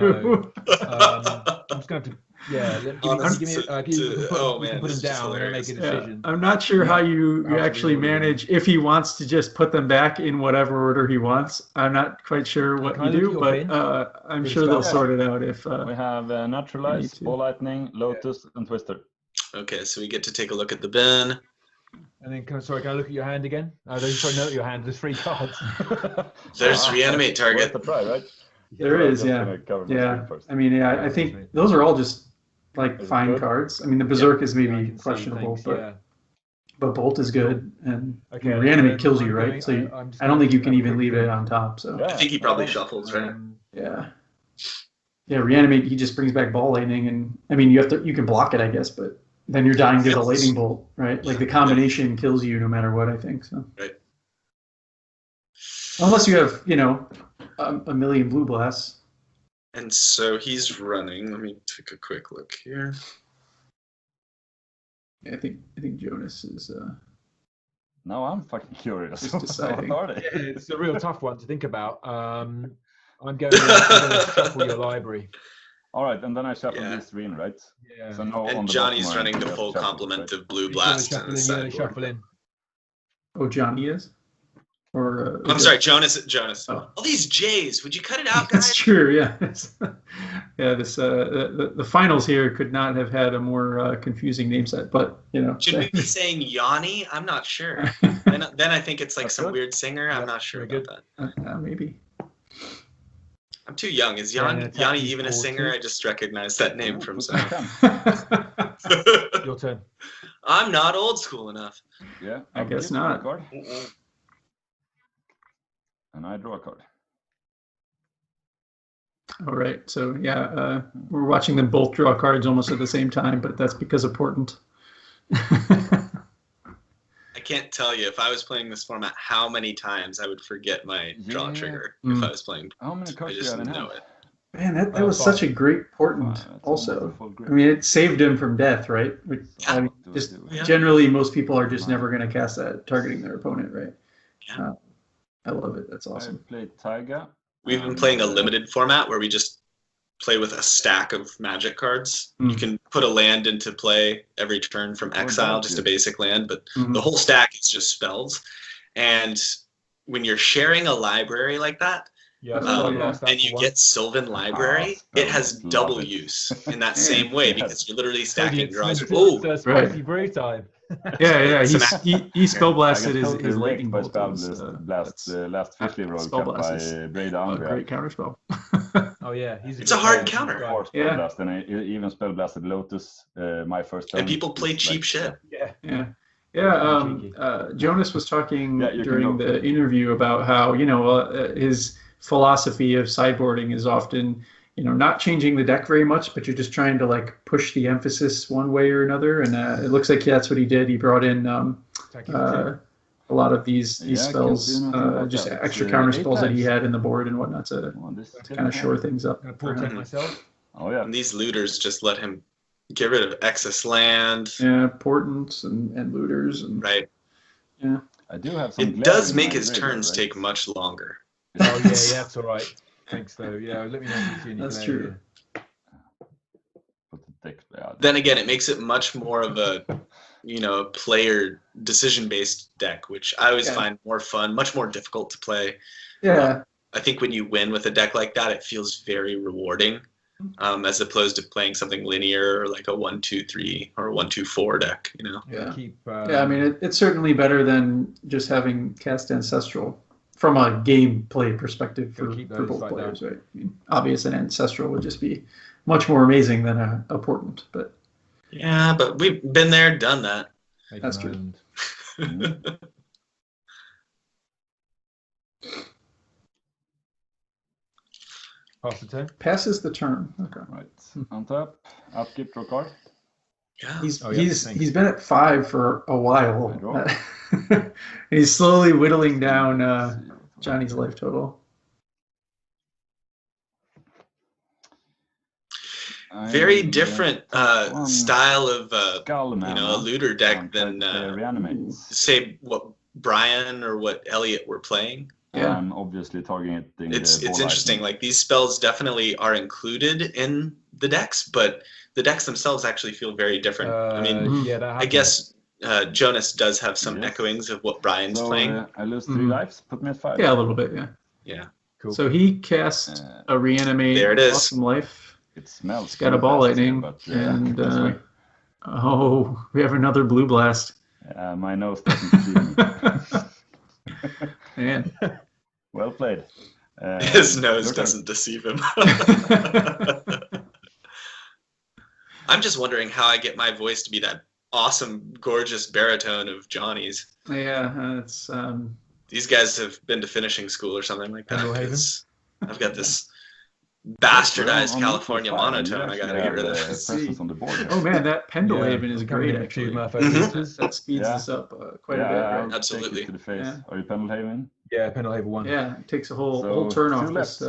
I'm just going to. Yeah, give me put him down and make a decision. I'm not sure how you actually manage if he wants to just put them back in whatever order he wants. I'm not quite sure what you do, but I'm sure they'll sort it out. If we have Naturalize, Ball Lightning, Lotus, and Twister. Okay, so we get to take a look at the bin. And then, can I look at your hand again? Sorry, note your hand. There's 3 cards. There's reanimate target. The try, right? There is, yeah. I mean, I think those are all just like fine cards. I mean, the Berserk is maybe questionable, but Bolt is good, and reanimate kills you, right? So I don't think you can even leave it on top. So I think he probably shuffles, right? Yeah, reanimate. He just brings back Ball Lightning, and I mean, you can block it, I guess, but then you're dying to the Lightning Bolt, right? Like the combination kills you no matter what. I think so. Right. Unless you have, a million Blue Blasts. And so he's running. Let me take a quick look here. Yeah, I think Jonas is. No, I'm fucking curious. Just deciding. It's a real tough one to think about. I'm going to shuffle your library. All right, and then I shuffle this green, right? Yeah. So no, and Johnny's running the full complement of Blue Blast. Shuffle in. Oh, Johnny is. Or, I'm sorry, Jonas. Oh. All these J's. Would you cut it out, guys? That's true. Yeah. This the finals here could not have had a more confusing name set, but Should we be saying Yanni? I'm not sure. then I think it's like some weird singer. I'm not sure about that. Maybe. I'm too young. Is Yanni even a singer? I just recognized that name from somewhere. Your turn. I'm not old school enough. Yeah, I guess not. And I draw a card. All right. So we're watching them both draw cards almost at the same time, but that's because of Portent. I can't tell you if I was playing this format how many times I would forget my draw trigger if I was playing. How many cards I just know it. Man, that was such a great Portent. Also, I mean, it saved him from death, right? I mean, generally, most people are just never going to cast that targeting their opponent, right? Yeah. I love it. That's awesome. I played Taiga. We've been playing a limited format where we just play with a stack of magic cards. You can put a land into play every turn from exile, just a basic land, but the whole stack is just spells. And when you're sharing a library like that, and you get Sylvan Library, it has double use in that same way because you're literally stacking draws. Spicy brew time. Yeah. Some He spell blasted I got his totally lightning wrecked by bolt. last Fish World spell Cup blast by is Breda a Andrea. great counter spell. Oh yeah, It's a hard counter. Spell Yeah. blast, and I even spell blasted Lotus my first turn. And people play cheap shit. Yeah. Jonas was talking Yeah, you can during go. the interview about how his philosophy of sideboarding is often not changing the deck very much, but you're just trying to like push the emphasis one way or another. And it looks like that's what he did. He brought in a lot of these spells, just extra counter spells that he had in the board and whatnot to kind of shore things up. I'm gonna portent myself. Oh yeah. And these looters just let him get rid of excess land. Yeah, portents and looters and right. Yeah. I do have some. It does make his turns take much longer. Oh yeah, that's all right. Thanks though. Yeah, let me know if you see any. That's true. Then again, it makes it much more of a player decision-based deck, which I always find more fun, much more difficult to play. Yeah. I think when you win with a deck like that, it feels very rewarding, as opposed to playing something linear or like a 1-2-3 or a 1-2-4 deck. Yeah. I mean, it's certainly better than just having cast Ancestral from a gameplay perspective for both players, right? I mean, obvious, an Ancestral would just be much more amazing than a portent, but yeah, but we've been there, done that. That's true. Pass the turn. Passes the turn. Okay. Right. On top, upkeep, draw card. Yeah. He's been at 5 for a while. He's slowly whittling down Johnny's life total. Very different style of a looter deck than say what Brian or what Elliot were playing. Yeah, I'm obviously targeting. It's interesting. Like these spells definitely are included in the decks, but the decks themselves actually feel very different. I mean, I guess Jonas does have some echoings of what Brian's playing. I lose 3 lives. Put me at 5. Yeah, a little bit. Yeah. Yeah. Cool. So he cast a reanimate. There it is. Awesome life. It smells. It's got a ball lightning, and we have another blue blast. My nose doesn't see me. Man. Well played. His nose doesn't deceive him. I'm just wondering how I get my voice to be that awesome, gorgeous baritone of Johnny's. Yeah, it's. These guys have been to finishing school or something like that. I've got this bastardized California monotone. I gotta get rid of. Oh man, that Pendelhaven is great actually. That speeds us up quite a bit. Right? Absolutely. To the face. Yeah. Are you Pendelhaven? Yeah, Pendelhaven 1. Yeah, it takes a whole turn off this.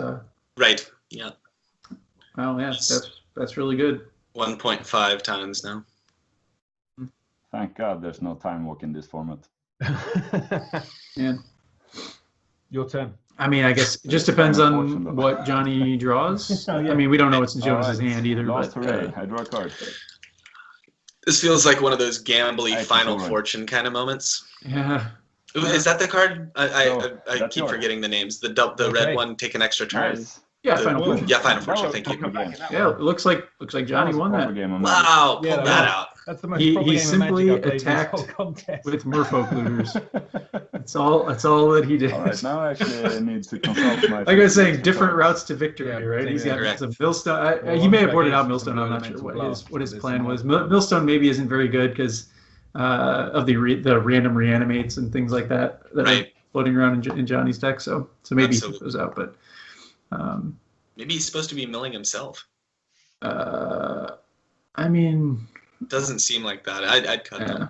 Right. Yeah. Well, yeah, that's really good. 1.5 times now. Thank God there's no time walk in this format. Yeah. Your turn. I mean, I guess it just depends on what Johnny draws. I mean, we don't know what's in Jonas's hand either. Last but hooray. I draw a card. This feels like one of those gambly Final Fortune kind of moments. Yeah. Is that the card? I keep forgetting the names. The red one, take an extra turn. Nice. Yeah, Final Fortune. Yeah, Final Fortune. Thank you. Yeah, it looks like Johnny won that. Wow, pull that out. That's the most he simply attacked with merfolk looters. That's all that he did. All right, now I actually need to consult my. Like I was saying, different routes to victory, right? He's got some Millstone. He may have boarded out Millstone. I'm not sure what his plan was. Millstone maybe isn't very good because of the random reanimates and things like that are floating around in Johnny's deck. So maybe he took those out, but maybe he's supposed to be milling himself. I mean. Doesn't seem like that. I'd cut him.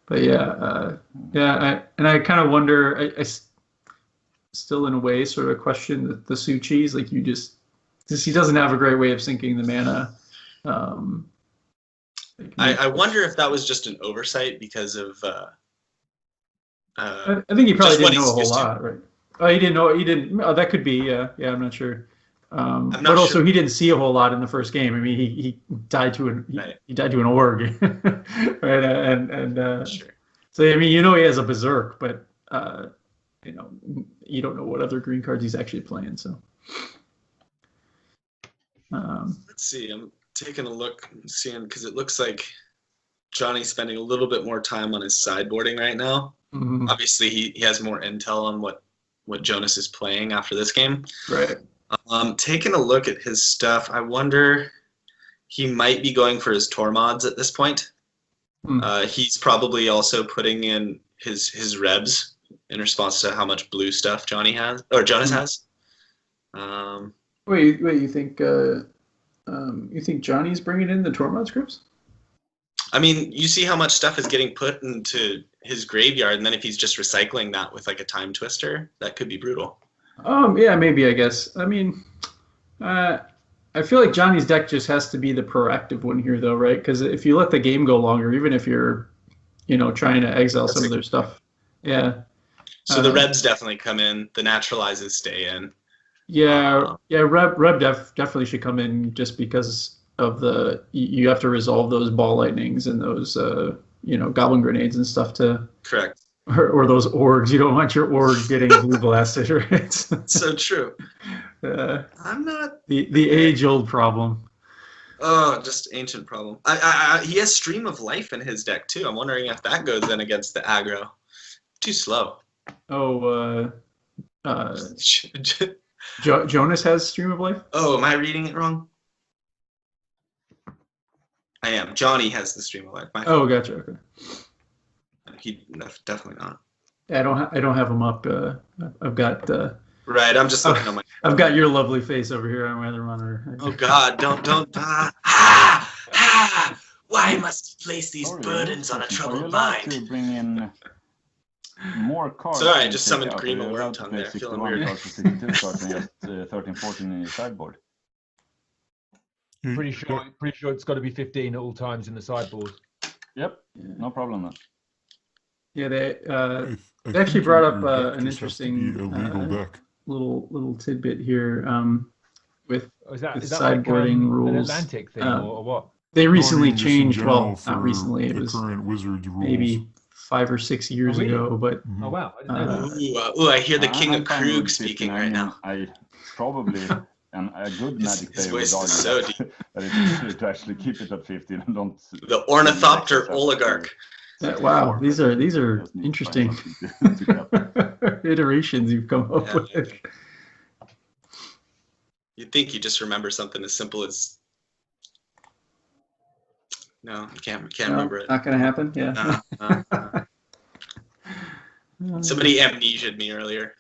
But I kind of wonder. I still, in a way, sort of question the Suchis. Like he doesn't have a great way of sinking the mana. I wonder if that was just an oversight because of. I think he probably didn't know a whole lot, right? Oh, he didn't know. He didn't. Oh, that could be. Yeah, I'm not sure. But also, he didn't see a whole lot in the first game. I mean, he died to an org, right? And so I mean, he has a berserk, but you don't know what other green cards he's actually playing. So let's see. I'm taking a look, seeing because it looks like Johnny's spending a little bit more time on his sideboarding right now. Mm-hmm. Obviously, he has more intel on what Jonas is playing after this game. Right. Taking a look at his stuff, I wonder he might be going for his Tor mods at this point. He's probably also putting in his rebs in response to how much blue stuff Johnny has or Jonas has. Wait, you think Johnny's bringing in the Tor mod scripts? I mean, you see how much stuff is getting put into his graveyard, and then if he's just recycling that with like a time twister, that could be brutal. Yeah, maybe, I guess. I mean, I feel like Johnny's deck just has to be the proactive one here, though, right? Because if you let the game go longer, even if you're, trying to exile some of their stuff. Yeah. So the rebs definitely come in. The naturalizes stay in. Yeah, Reb definitely should come in just because of you have to resolve those ball lightnings and those goblin grenades and stuff to correct or those orgs. You don't want your org getting blue blasted, right? So true. I'm not the age-old problem. Oh, just ancient problem. He has Stream of Life in his deck too. I'm wondering if that goes in against the aggro. Too slow. Jonas has Stream of Life? Oh, am I reading it wrong? I am. Johnny has the Stream of Life. Gotcha. Okay. He definitely not. I don't have him up. I've got. Right. I'm just looking on my. I've got your lovely face over here on my other monitor. Oh God! Don't. Why must you place these burdens on a troubled mind? To bring in more cards. Sorry, I just summoned Grima Wormtongue there. Feeling weird. 13, 14 in your sideboard. Pretty sure it's got to be 15 at all times in the sideboard. Yep, no problem then. Yeah, they actually brought up an interesting little tidbit here with is that sideboarding like, rules. An Atlantic thing or what? They recently changed. Well, not recently. It was current Wizards rules. Maybe 5 or 6 years ago. But oh wow! I didn't know. I hear the King of Krug speaking right now. I probably. And a good Magic player would voice argue is so deep. that it's easier to actually keep it at 15 and don't. The Ornithopter Oligarch. Wow, these are interesting iterations you've come up with. You'd think you just remember something as simple as. No, you can't remember it. Not gonna happen. Yeah. Somebody amnesia'd me earlier.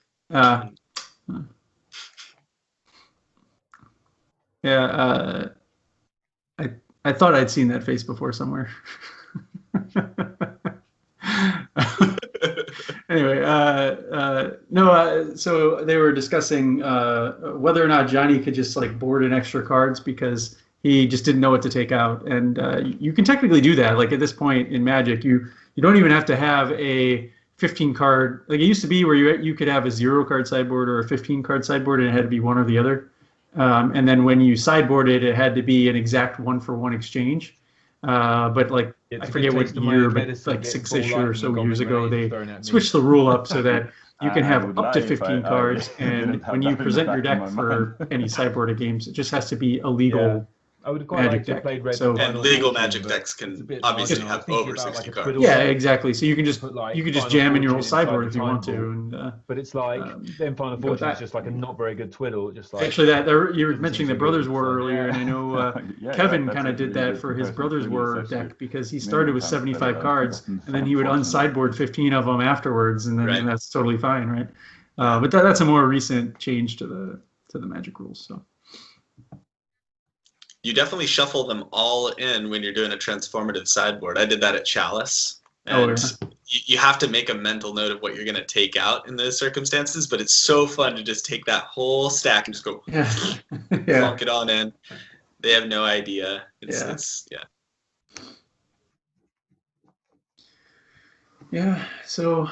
Yeah, I thought I'd seen that face before somewhere. Anyway, so they were discussing whether or not Johnny could just like board in extra cards because he just didn't know what to take out, and you can technically do that. Like at this point in Magic, you don't even have to have a 15 card. Like it used to be where you could have a 0 card sideboard or a 15 card sideboard, and it had to be one or the other. And then when you sideboarded, it had to be an exact 1-for-1 exchange. But like I forget what year, but like 6-ish or so years ago, they switched the rule up so that you can have up to 15 cards, and when you present your deck for any sideboarded games, it just has to be a legal I would quite like to have played Red. So, and legal Magic decks can obviously have over 60 cards. Yeah, exactly. So you can just jam in your whole sideboard if you want to. And but it's like then Final Fortune is just like a not very good twiddle. Just like actually you were mentioning the Brothers War earlier, and I know Kevin kind of did that for his Brothers War deck because he started with 75 cards, and then he would unsideboard 15 of them afterwards, and then that's totally fine, right? But that's a more recent change to the Magic rules. So. You definitely shuffle them all in when you're doing a transformative sideboard. I did that at Chalice. And you have to make a mental note of what you're going to take out in those circumstances, but it's so fun to just take that whole stack and just go plonk it on in. They have no idea. Yeah, so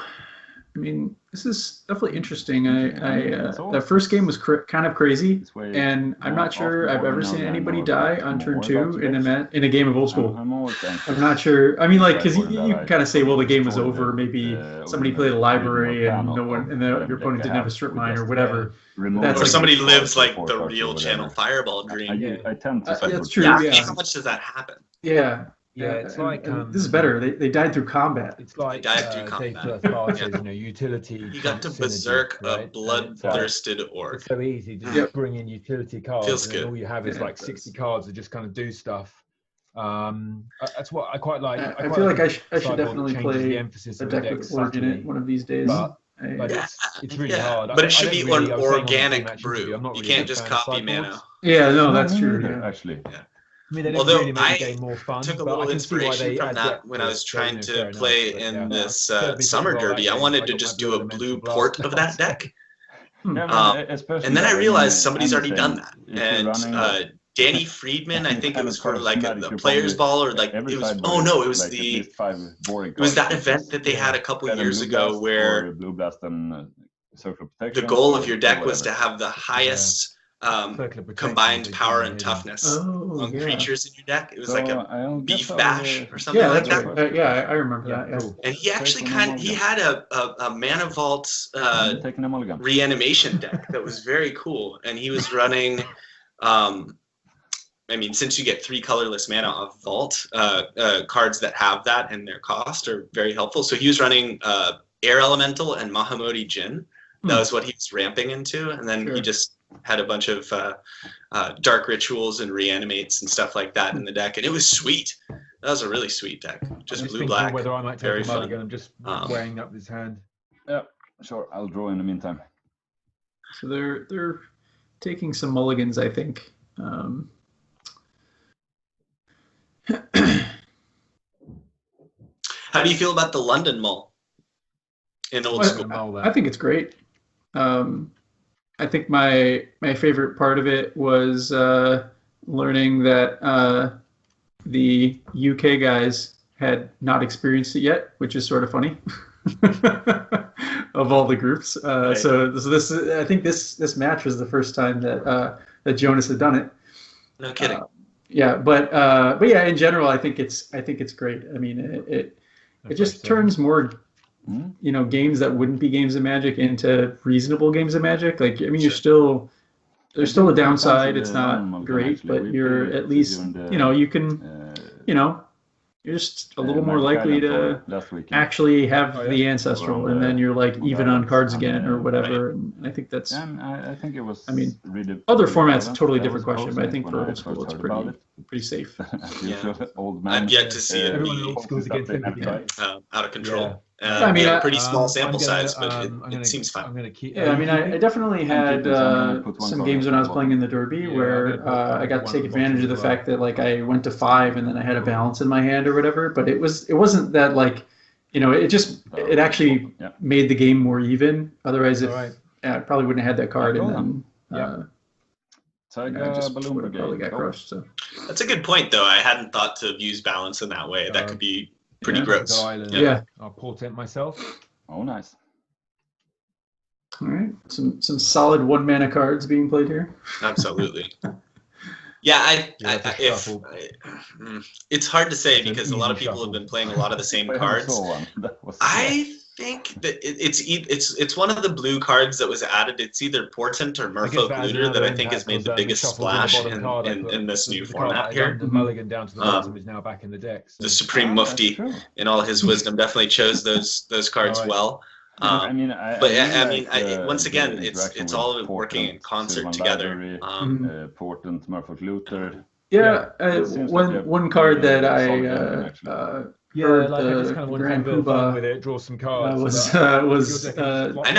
I mean, this is definitely interesting. That first game was kind of crazy, and I'm not sure I've ever seen anybody die on turn 2 in a game of Old School. I'm not sure. I mean, like, because you kind of say, well, the game was over. Maybe somebody played a library and your opponent didn't have a strip mine or whatever. Or somebody lives like the real Channel Fireball dream. I tend to. That's true. Yeah. How much does that happen? Yeah. Yeah, it's like this is better. They died through combat. It's like died through Dave combat. Firth says, utility. You got to synergy, berserk right? a bloodthirsted orc. It's so easy to just bring in utility cards, Feels and good. then all you have is like 60 cards that just kind of do stuff. That's what I quite like. I feel like I should definitely play the emphasis a of deck deck with Org in it one of these days. But it's really hard. But it should be an organic brew. You can't just copy mana. Yeah, no, that's true. Actually. Yeah. I mean, Although really make the game more fun, took a little inspiration from that when I was trying to play in this Summer Derby. I wanted to just do a blue port of that deck. And then I realized somebody's already done that. And Danny Friedman, I think it was for like the Players Ball, or like it was. Oh no, it was that event that they had a couple years ago where the goal of your deck was to have the highest combined power and toughness on creatures in your deck. It was like a beef bash or something like that. Yeah, I remember that. Yeah. And he actually he had a Mana Vault reanimation deck that was very cool, and he was running. I mean, since you get 3 colorless mana off Vault, cards that have that and their cost are very helpful. So he was running Air Elemental and Mahamoti Jin. That was what he was ramping into, and then he just had a bunch of dark rituals and reanimates and stuff like that in the deck, and it was sweet. That was a really sweet deck. Just blue black. Whether I might take very a mulligan. I'm just weighing up this hand. Yeah, sure. I'll draw in the meantime. So they're taking some mulligans, I think. How do you feel about the London Mull in old school? I think it's great. I think my favorite part of it was learning that the UK guys had not experienced it yet, which is sort of funny. Of all the groups, Right. so this I think this match was the first time that Jonas had done it. No kidding. Yeah, but yeah, in general, I think it's great. I mean, it just turns more, games that wouldn't be games of Magic into reasonable games of Magic. Like, I mean, there's still a downside. It's not great, but you're at least, you can, you're just a little more likely to actually have the ancestral, and then you're like even on cards again or whatever. And I think that's. I think it was. I mean, other formats a totally different question, but I think for old school it's pretty safe. I've yet to see it be out of control. I mean, a pretty small sample size, but it seems fun. Yeah, I mean, I definitely had some games when I was playing in the Derby where I got to take advantage of the fact that like I went to 5 and then I had a balance in my hand or whatever. But it wasn't that like, it actually made the game more even. Otherwise, I probably wouldn't have had that card, and then I just would have probably got crushed. So that's a good point, though. I hadn't thought to use balance in that way. That could be pretty gross. I'll portent myself. Oh, nice. All right, some solid 1-mana cards being played here. Absolutely. Yeah, it's hard to say because a lot of people have been playing a lot of the same cards. I think that it's one of the blue cards that was added. It's either Portent or Merfolk Looter that I think has made the biggest splash in this new format here. The mulligan down to the bottom is now back in the deck. The Supreme Mufti, in all his wisdom, definitely chose those cards well. Once again, it's all working in concert together. Portent, Merfolk Looter. Yeah, one card that I I just kind of wanted to have a bit of fun with it, draw some cards. I know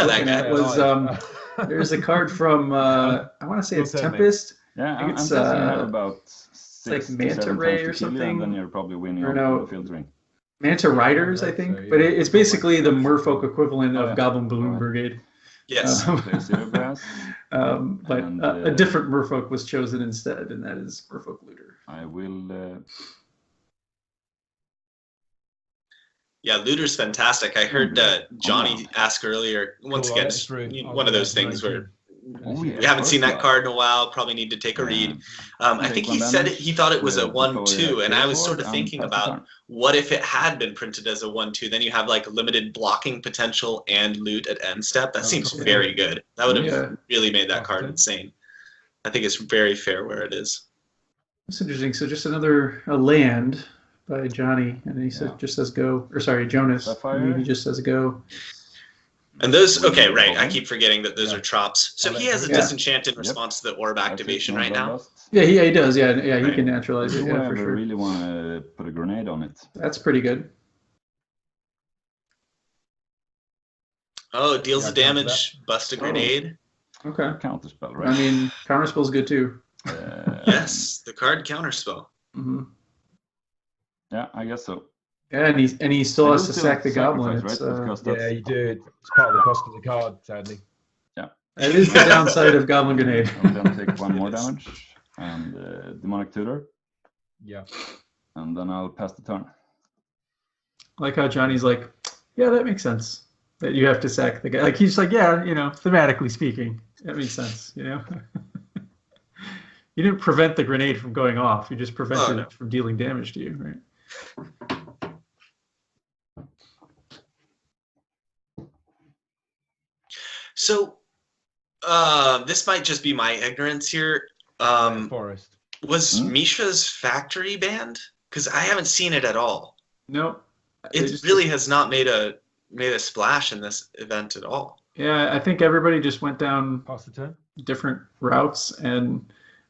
that guy. There's a card from I want to say it's Tempest. Yeah, I think it's you have about 6 like Manta Ray or something. And then you're probably winning on filtering. Manta Riders, I think, but it's basically the Merfolk equivalent of Goblin Balloon Brigade. Yes. But a different Merfolk was chosen instead, and that is Merfolk Looter. I will. Yeah, Looter's fantastic. I heard Jonnie ask earlier. Once again, one of those things where we haven't seen that card in a while. Probably need to take a read. I think he said he thought it was a 1/2, and I was sort of thinking about what if it had been printed as a 1/2. Then you have like limited blocking potential and loot at end step. That seems very good. That would have really made that card insane. I think it's very fair where it is. That's interesting. So just a land, by Jonnie, and he just says go. Or sorry, Jonas. He just says go. And those, okay, right. I keep forgetting that those are trops. So he has a disenchant in response to the orb activation right now. Yeah, he does. Yeah, he can naturalize it. Do Yeah, I for sure. really want to put a grenade on it? That's pretty good. Oh, deals the damage, bust a grenade. Okay. Counterspell, right? I mean, counterspell's good too. Yes, the card counterspell. Mm-hmm. Yeah, I guess so. Yeah, and he still has to sack the goblin. Right? Yeah, you do. It's part of the cost of the card, sadly. Yeah. That is the downside of Goblin Grenade. I'm going to take one more damage and Demonic Tutor. Yeah. And then I'll pass the turn. I like how Johnny's like, yeah, that makes sense. That you have to sack the guy. Like he's like, yeah, thematically speaking, that makes sense, You didn't prevent the grenade from going off. You just prevented it from dealing damage to you, right? So, this might just be my ignorance here. Forest. Was Misha's factory banned? Because I haven't seen it at all. No. It really has not made a splash in this event at all. Yeah, I think everybody just went down Pass the turn. different routes, and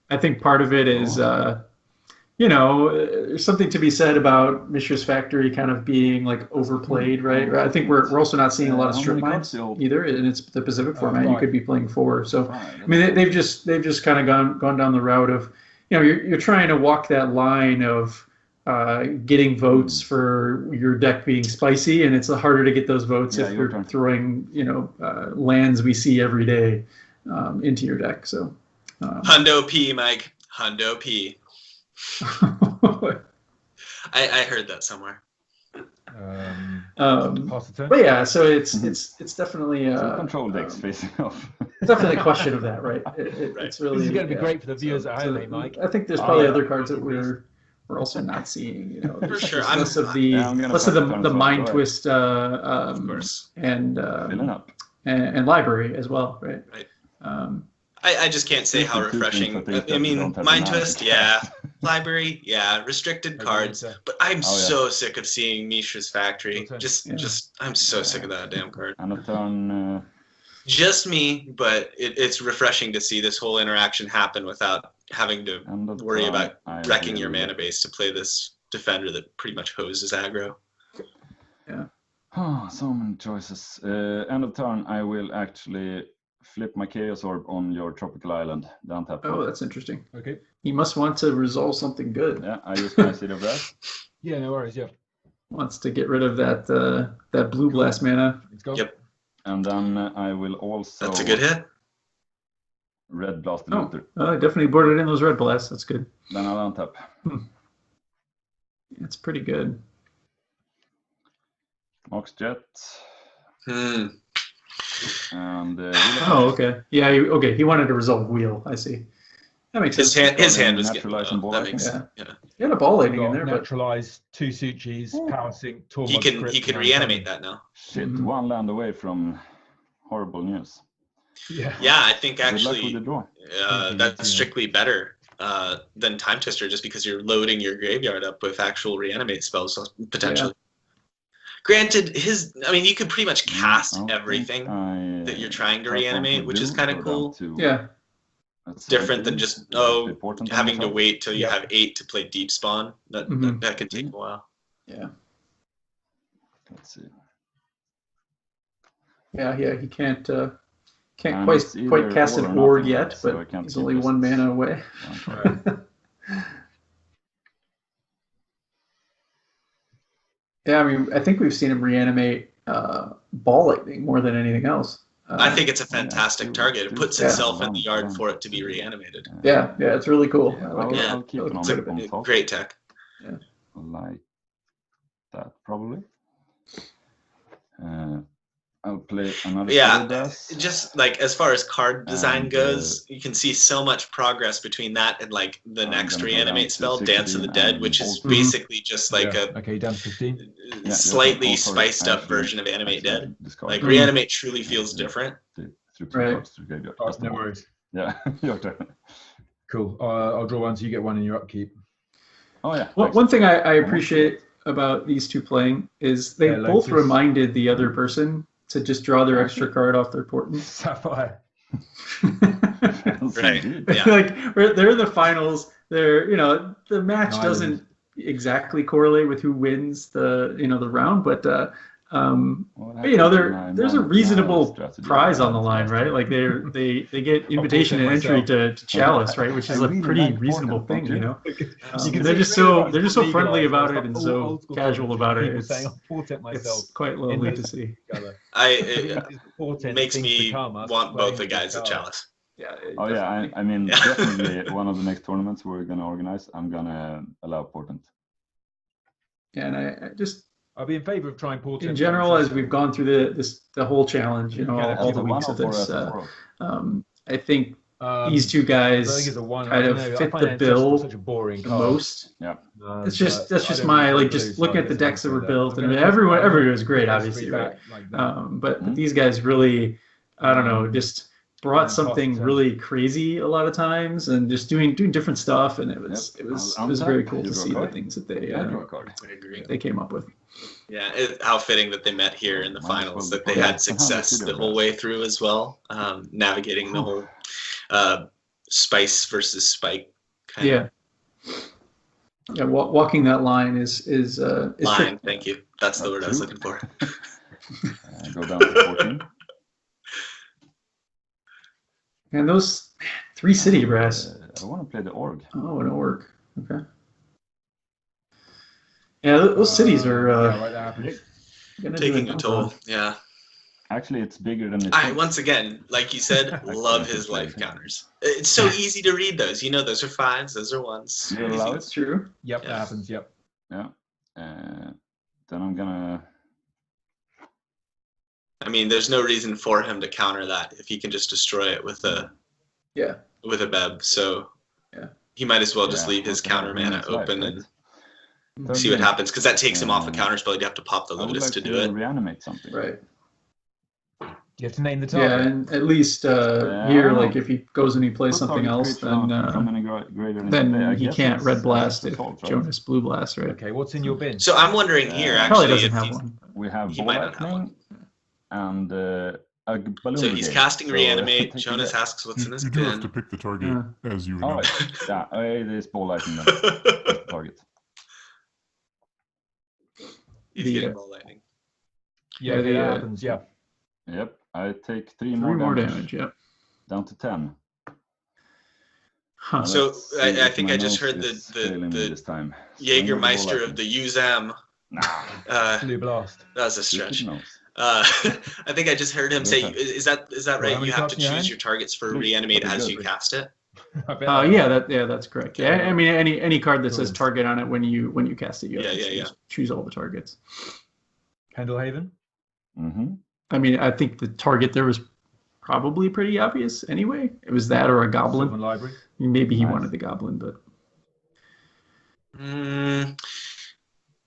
I think part of it is, there's something to be said about Mishra's Factory kind of being like overplayed, right? I think we're also not seeing a lot of strip mines either, and it's the Pacific format. You could be playing 4. So I mean, they've just kind of gone down the route of, you're trying to walk that line of getting votes for your deck being spicy, and it's harder to get those votes if you're throwing lands we see every day into your deck. So Hundo P, Mike. Hundo P. I heard that somewhere. Pass the turn. But yeah, so it's definitely control decks facing off. definitely a question of that, right? It's really This is going to be great for the viewers at home, Mike. I think there's probably other cards that we're also not seeing. For sure. Less of the mind twist, of course, and library as well, right? Right. I just can't say how refreshing. I mean, mind twist, yeah. Library, yeah. Restricted cards, but I'm so sick of seeing Mishra's Factory. I'm so sick of that damn card. And a turn. Just me, but it's refreshing to see this whole interaction happen without having to worry about wrecking your mana base to play this defender that pretty much hoses aggro. Yeah. Oh, so many choices. End of turn, I will actually flip my Chaos Orb on your tropical island. Down tap. Oh, that's interesting. Okay. He must want to resolve something good. Yeah, I use my Seed of Wrath. Yeah, no worries. Yeah. Wants to get rid of that blue blast mana. Yep. And then I will also. That's a good hit. Red Blast the Looter. I definitely boarded in those red blasts. That's good. Then I'll untap. It's pretty good. Mox Jet. And okay. Yeah. He wanted to resolve wheel. I see. That makes sense. His hand was getting low. That makes sense. Yeah. He had a ball lightning in there, naturalize 2 Suchis, power sync, he can reanimate that now. Shit, one land away from horrible news. Yeah. Yeah, I think actually Good luck with the draw. That's strictly better than Time Twister, just because you're loading your graveyard up with actual reanimate spells potentially. Yeah. Granted, you could pretty much cast everything that you're trying to reanimate, which is kind of cool. Yeah. It's different than just having to wait till you have 8 to play Deep Spawn. That can take a while. Yeah. Let's see. Yeah. He can't quite cast an orb yet, but he's only 1 mana away. Yeah, I think we've seen him reanimate Ball Lightning more than anything else. I think it's a fantastic target. It puts itself in the yard for it to be reanimated. Yeah, it's really cool. I'll keep it on top. Great tech. Yeah. Like that, probably. I'll play another. Yeah, just like as far as card design goes, you can see so much progress between that and like the next reanimate spell, Dance of the Dead, which is basically just like a down 15. Slightly spiced up version of Animate Dead. Like reanimate truly feels different. Right. No worries. Yeah, your turn. Cool. I'll draw 1 so you get 1 in your upkeep. Oh yeah. One thing I appreciate about these two playing is they both reminded the other person to just draw their extra card off their portent. Sapphire. Right. Yeah. Like they're the finals. They're the match doesn't exactly correlate with who wins the the round, but there's a reasonable prize on the line, right? Like they get invitation and entry to Chalice, right? Which is a pretty reasonable thing, They're just so friendly about it and so casual about it. It's quite lovely to see. It makes me want both the guys at Chalice. Yeah. Oh yeah, I mean definitely one of the next tournaments we're gonna organize, I'm gonna allow portent. Yeah, and I'll be in favor of trying portent. In general, as we've gone through the whole challenge, all the weeks of this, I think these two guys kind of fit the bill the most. Yeah, that's just my just looking at the decks that were built, and everyone was great, obviously, right? But these guys really, I don't know, just brought something really crazy a lot of times, and just doing different stuff, and it was very cool to see the things that they came up with. Yeah, how fitting that they met here in the finals, that they had success the whole way through as well, navigating the whole spice versus spike kind of. Yeah, walking that line is line. Thank you. That's the word I was looking for. Go down to 14. And those 3 city brass. I want to play the org. Oh, an org. Okay. Yeah, those cities are taking a toll. Yeah. Actually, it's bigger than it. Once again, like you said, love his life counters. It's so easy to read those. Those are 5s, those are 1s. That's true. Yep, that happens. Yep. Yeah. Then I'm gonna. I mean, there's no reason for him to counter that if he can just destroy it with a Beb. So he might as well just leave his counter mana open and see what happens, because that takes him off a counter spell. You'd have to pop the Lotus to do it. Reanimate something. Right. You have to name the target. Yeah, and at least here, like if he goes and he plays something else, then he can't red blast if Jonas blue blast, right? Okay, what's in your bin? So I'm wondering here, probably actually, doesn't have one. We have he might not have one. And a balloon. So he's casting Reanimate. Jonas asks what's in his bin. You do have to pick the target as you know. All right. Yeah, it is ball lightning then. The target. He's getting ball lightning. Yeah, that happens. Yeah. Yep. I take 3 more damage. Yep. Down to 10. Huh. So I think I just heard the Jägermeister of the UZAM. Blue blast. That was a stretch. I think I just heard him say, "Is that right? You have to choose your targets for Reanimate as you cast it." That's correct. Yeah, I mean any card that says target on it when you cast it, you have to choose all the targets. Candlehaven. Mm-hmm. I mean, I think the target there was probably pretty obvious anyway. It was that or a goblin. Sylvan Library. Maybe he wanted the goblin, but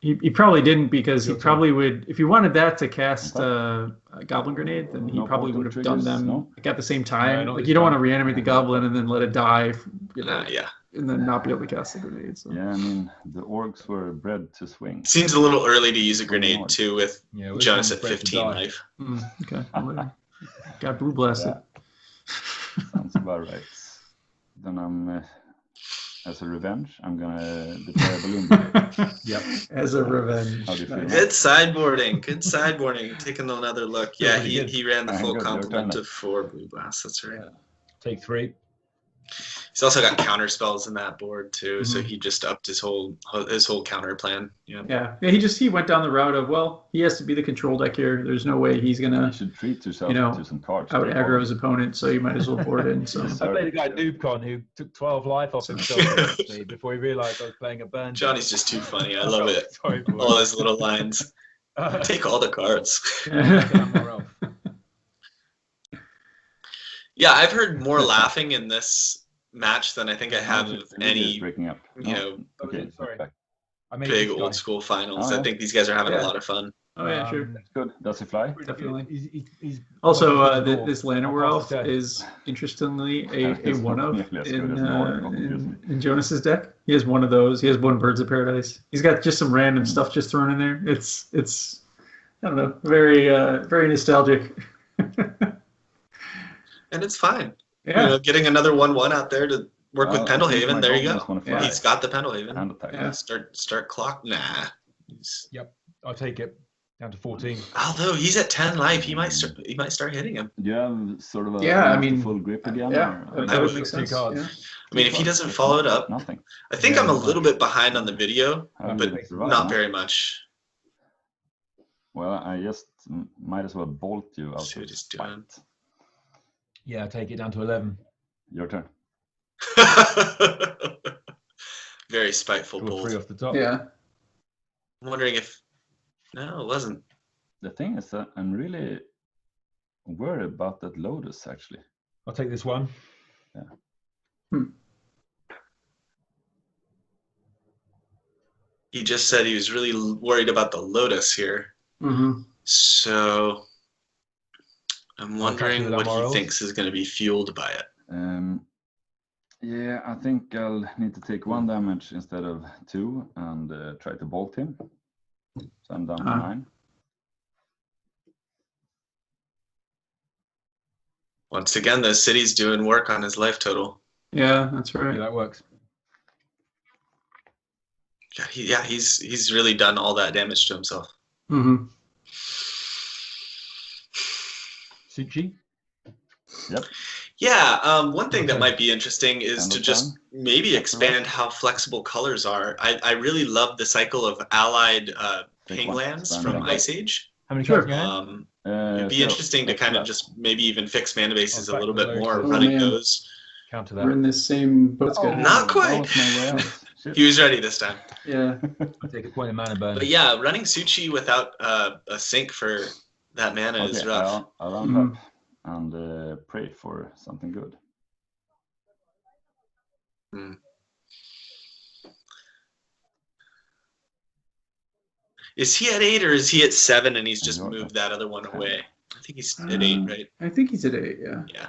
he probably didn't, because he probably would, if he wanted that to cast a goblin grenade, then he probably would have done them at the same time. Like you don't want to reanimate the goblin and then let it die, and then not be able to cast the grenade. So. Yeah, I mean the orcs were bred to swing. Seems a little early to use a grenade too with Jonas at 15 life. Okay, got blue blasted. Yeah. Sounds about right. Then I'm. As a revenge, I'm gonna deploy a balloon grenade. Yep. As a revenge. Good sideboarding. Taking another look. Yeah, he ran the full complement of 4 blue blasts. That's right. Yeah. Take 3. He's also got counter spells in that board too, so he just upped his whole counter plan. Yeah. He went down the route of, he has to be the control deck here. There's no way he's gonna. You should treat yourself to some cards. Out aggro his opponent, so you might as well board in. So I played a guy NoobCon who took 12 life off himself before he realized I was playing a burn. Johnny's just too funny. I love it. All his little lines. Take all the cards. Yeah, I've heard more laughing in this match than I think I have of any breaking up. big old school finals. I think these guys are having a lot of fun. Oh yeah, sure. That's good. Does he fly? Definitely. Also, this Lantern Werewolf is interestingly a one of in Jonas's deck. He has one of those. He has one Birds of Paradise. He's got just some random stuff just thrown in there. It's I don't know, very very nostalgic. And it's fine. Yeah. You know, getting another 1/1 out there to work with Pendelhaven. There you go. Yeah. He's got the Pendelhaven. Yeah. Start clock. Nah. Yep. I'll take it down to 14. Although he's at 10 life, he might start hitting him. Yeah, sort of full grip again. Yeah, that would make sense. Yeah. I mean, if he doesn't follow it up, nothing. I think I'm a little bit behind on the video, but not very much. Well, I just might as well bolt you out. See what he's doing. Yeah, I'll take it down to 11. Your turn. Very spiteful Draw 3 bolt. off the top. Yeah. I'm wondering if no, it wasn't. The thing is that I'm really worried about that Lotus actually. I'll take this one. Yeah. He just said he was really worried about the Lotus here. Mm-hmm. So I'm wondering what he thinks is going to be fueled by it. Yeah, I think I'll need to take 1 damage instead of 2 and try to bolt him. So I'm down to 9. Once again, the city's doing work on his life total. Yeah, that's right. Yeah, that works. Yeah, he's really done all that damage to himself. Mm-hmm. Suchi? Yep. Yeah, one thing that might be interesting is to just maybe expand how flexible colors are. I really love the cycle of allied ping lands from Ice Age. How many cards do you have? It'd be interesting to kind of just maybe even fix mana bases a little bit more, running those. Counter We're in that. the same boat. Not quite. He was ready this time. Yeah. I'll take a point of mana burn. But yeah, running Suchi without a sink for that mana is rough. I'll round up and pray for something good. Is he at 8 or is he at 7 and he's just moved that other one away? I think he's at 8, right? I think he's at 8, yeah. Yeah.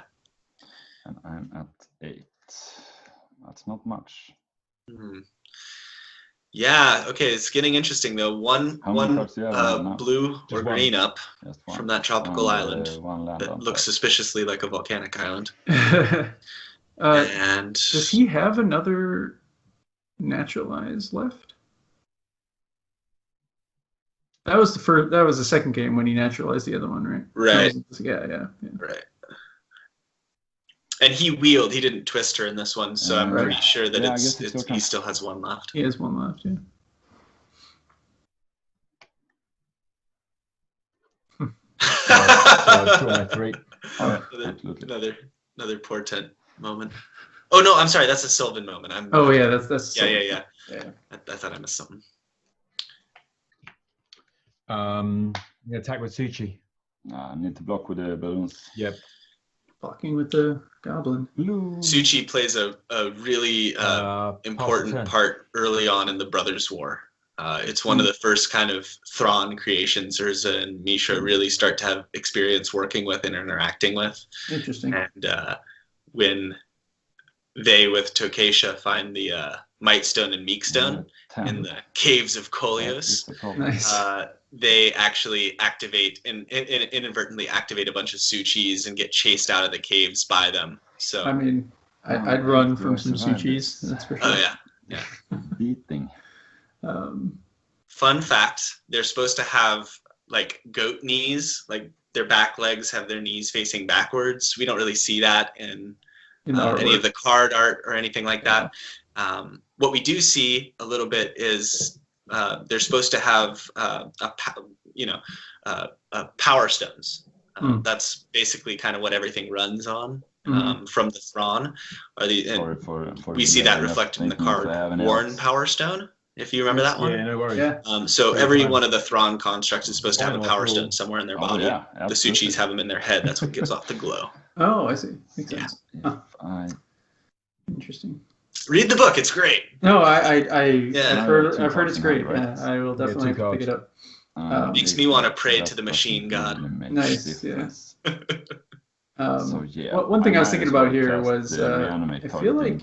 And I'm at 8. That's not much. Yeah, okay, it's getting interesting though. One blue or green up from that tropical island that looks suspiciously like a volcanic island. And does he have another naturalize left? That was the first. That was the second game when he naturalized the other one, right? Right. Yeah. Right. And he wheeled. He didn't twist her in this one, so I'm pretty sure that he still has 1 left. He has 1 left. Yeah. Another portent moment. Oh no, I'm sorry. That's a Sylvan moment. That's. Yeah. I thought I missed something. Attack with Suchi. I need to block with the balloons. Yep. Blocking with the goblin. Suchi plays a really important part early on in the Brothers' War. It's one of the first kind of Thrawn creations Urza and Misha really start to have experience working with and interacting with. Interesting. And when they, with Tokesha, find the Mightstone and Meekstone in the caves of Kolios, Nice. they actually activate and inadvertently activate a bunch of Suchis and get chased out of the caves by them. So I mean, I'd run from some Suchis. That's for sure. Oh yeah. Beating. Fun fact: they're supposed to have like goat knees, like their back legs have their knees facing backwards. We don't really see that in any of the card art or anything like that. What we do see a little bit is they're supposed to have power stones. That's basically kind of what everything runs on from the Thrawn. We see that reflected in the card Worn Power Stone, if you remember that one. Yeah, no worries. Yeah. So every one of the Thrawn constructs is supposed to have a Power Stone somewhere in their body. The Suchis have them in their head. That's what gives off the glow. Oh, I see. Makes sense. Interesting. Read the book; it's great. No, I've heard it's great. Yeah, I will definitely pick it up. Makes me want to pray to the machine god. Nice, yeah. One thing I was thinking about here was I feel like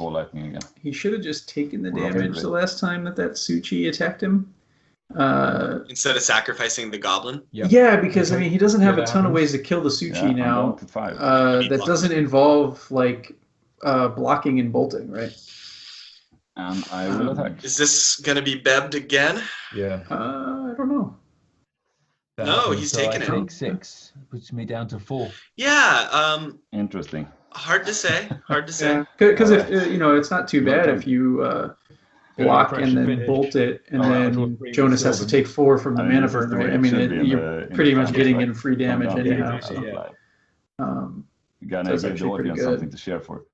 he should have just taken the damage the last time that Suchi attacked him. Instead of sacrificing the goblin? Yeah, because I mean he doesn't have a ton of ways to kill the Suchi now. That doesn't involve like blocking and bolting, right? And I will attack. Is this gonna be bebbed again? Yeah. I don't know. No, he's taking it. I take 6, puts me down to 4. Yeah. Interesting. Hard to say. Hard to say. Because if it's not too bad if you block and then bolt it, and then Jonas has to take 4 from the mana burn, right? I mean, you're pretty much getting in free damage anyhow. So, you gotta give the audience something to share for.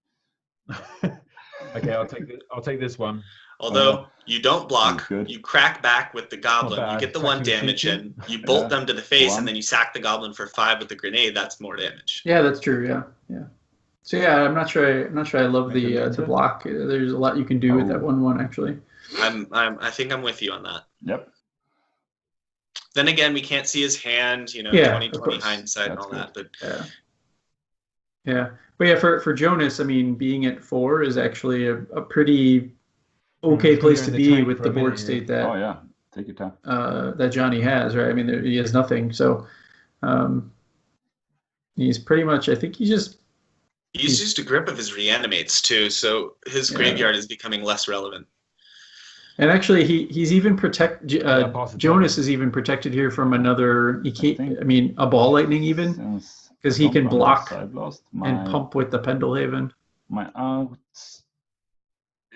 Okay, I'll take this one. Although you don't block, you crack back with the goblin. You get the 1 damage in. You bolt them to the face, and then you sack the goblin for 5 with the grenade. That's more damage. Yeah, that's true. Yeah. So yeah, I'm not sure I love the block. There's a lot you can do with that 1/1 actually. I think I'm with you on that. Yep. Then again, we can't see his hand. 20/20 hindsight and all that. But but yeah, for Jonas, I mean, being at 4 is actually a pretty okay place to be with the board state that take your time. That Jonnie has, right? I mean, he has nothing, so he's pretty much. I think he's used a grip of his reanimates too, so his graveyard is becoming less relevant. And actually, he's even Jonas is even protected here from another. He can't. I mean, a ball lightning even. Because he can block and pump with the Pendelhaven. My outs.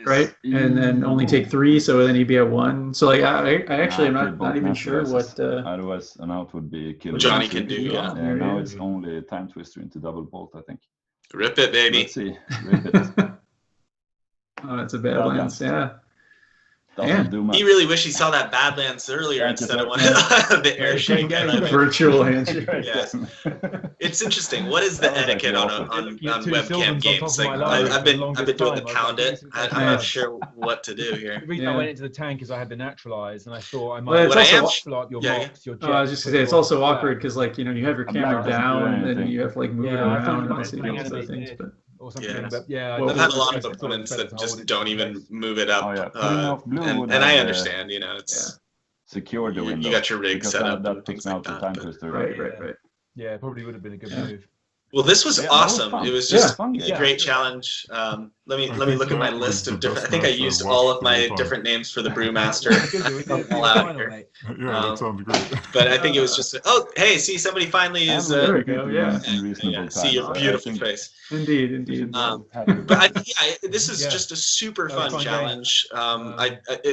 Right? And then only take 3, so then he'd be at 1. So like I actually am not even sure what otherwise an out would be killed. Jonnie can do, now it's only time twister into double bolt, I think. Rip it, baby. Let's see. Rip it. Oh, that's a Badlands, yeah. He really wished he saw that Badlands earlier instead of one the airshake. Virtual handshake. Yes. It's interesting. What is the etiquette on webcam games? Like I've been doing the pound it. I'm not sure what to do here. The reason I went into the tank is I had the naturalize, and I thought I might flop your box, your jet. I was just gonna say it's also awkward because like you have your camera down and then you have to like move it around and see those other things, but. Or something, but I've had a lot of opponents that just don't even move it up, and I understand, it's secure the window. You got your rig set up and things like that. Right. Yeah, it probably would have been a good move. Well, this was awesome. It was just a great challenge. Let me look at my list of different. I think I used all of my different names for the Brewmaster. That sounds great. But I think it was just hey, see, somebody finally is. There we go. See your beautiful face. Indeed. But this is just a super fun challenge.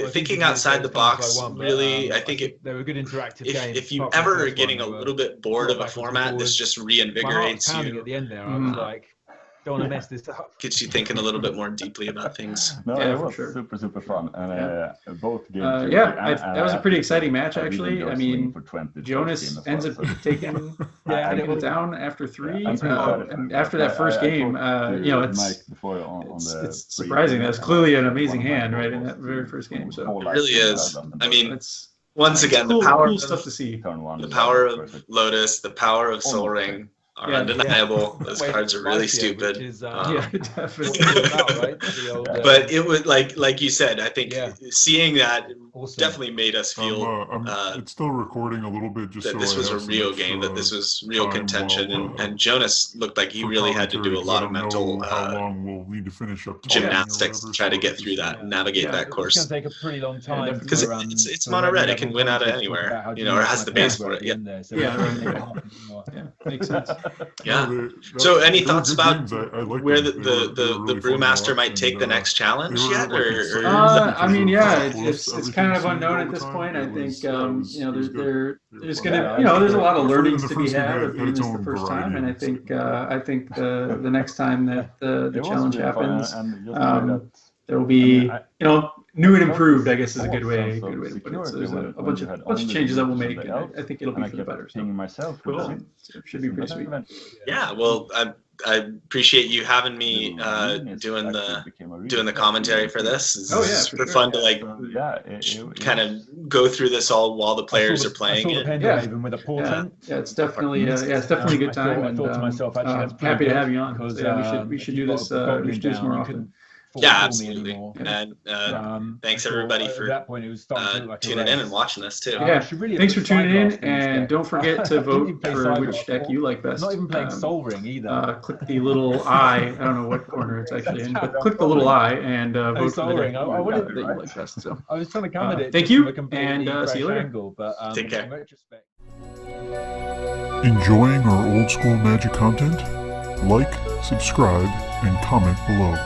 Thinking outside the box, really, I think they were good interactive games. If you ever are getting a little bit bored of a format, this just reinvigorates you. At the end there, I was like, don't want to mess this up. Gets you thinking a little bit more deeply about things. No, it was super fun. And both games. That was a pretty exciting match, actually. I mean, Jonas ends up taking it down after 3. And after that first game, it's surprising. That's clearly an amazing hand, right, in that very first game. So it really is. I mean, once again, the power of stuff to see. The power of Lotus, the power of Soul Ring. Are undeniable. Those cards are really stupid. Definitely. But it would like you said. I think seeing that definitely made us feel. It's still recording a little bit. Just that this was a real game. That this was real contention, and Jonas looked like he really had to do a lot of mental how long we'll need to finish up gymnastics to try to get through that and navigate that course. It's going to take a pretty long time because it's mono red. It can win out of anywhere, or has the base for it. Makes sense. Yeah. So, any thoughts about where the Brewmaster might take the next challenge yet? Or I mean, it's kind of unknown at this point. I think there's gonna there's a lot of learnings to be had of doing this the first time, and I think the next time that the challenge happens, there will be new and improved, I guess, is a good way to put it. So there's a bunch of changes that we'll make, and I think it'll be for the better. So myself, cool. It should be pretty sweet. Yeah, well, I appreciate you having me doing the commentary for this. It's super fun to like kind of go through this all while the players are playing it. Even with a portent. Yeah, it's definitely it's definitely a good time. I thought to myself, actually, that's happy to have you on. Because we should do this. We should do this more often. Yeah, absolutely. And thanks everybody for tuning in and watching us too. Yeah, thanks for tuning in, and don't forget to vote for which deck you like best. Not even playing Sol Ring either. Click the little eye. I don't know what corner it's actually in, but click the little eye and vote for the deck that you like best. So I was trying to come at it. Thank you, and see you later. Angle, but, take care. Enjoying our old school Magic content? Like, subscribe, and comment below.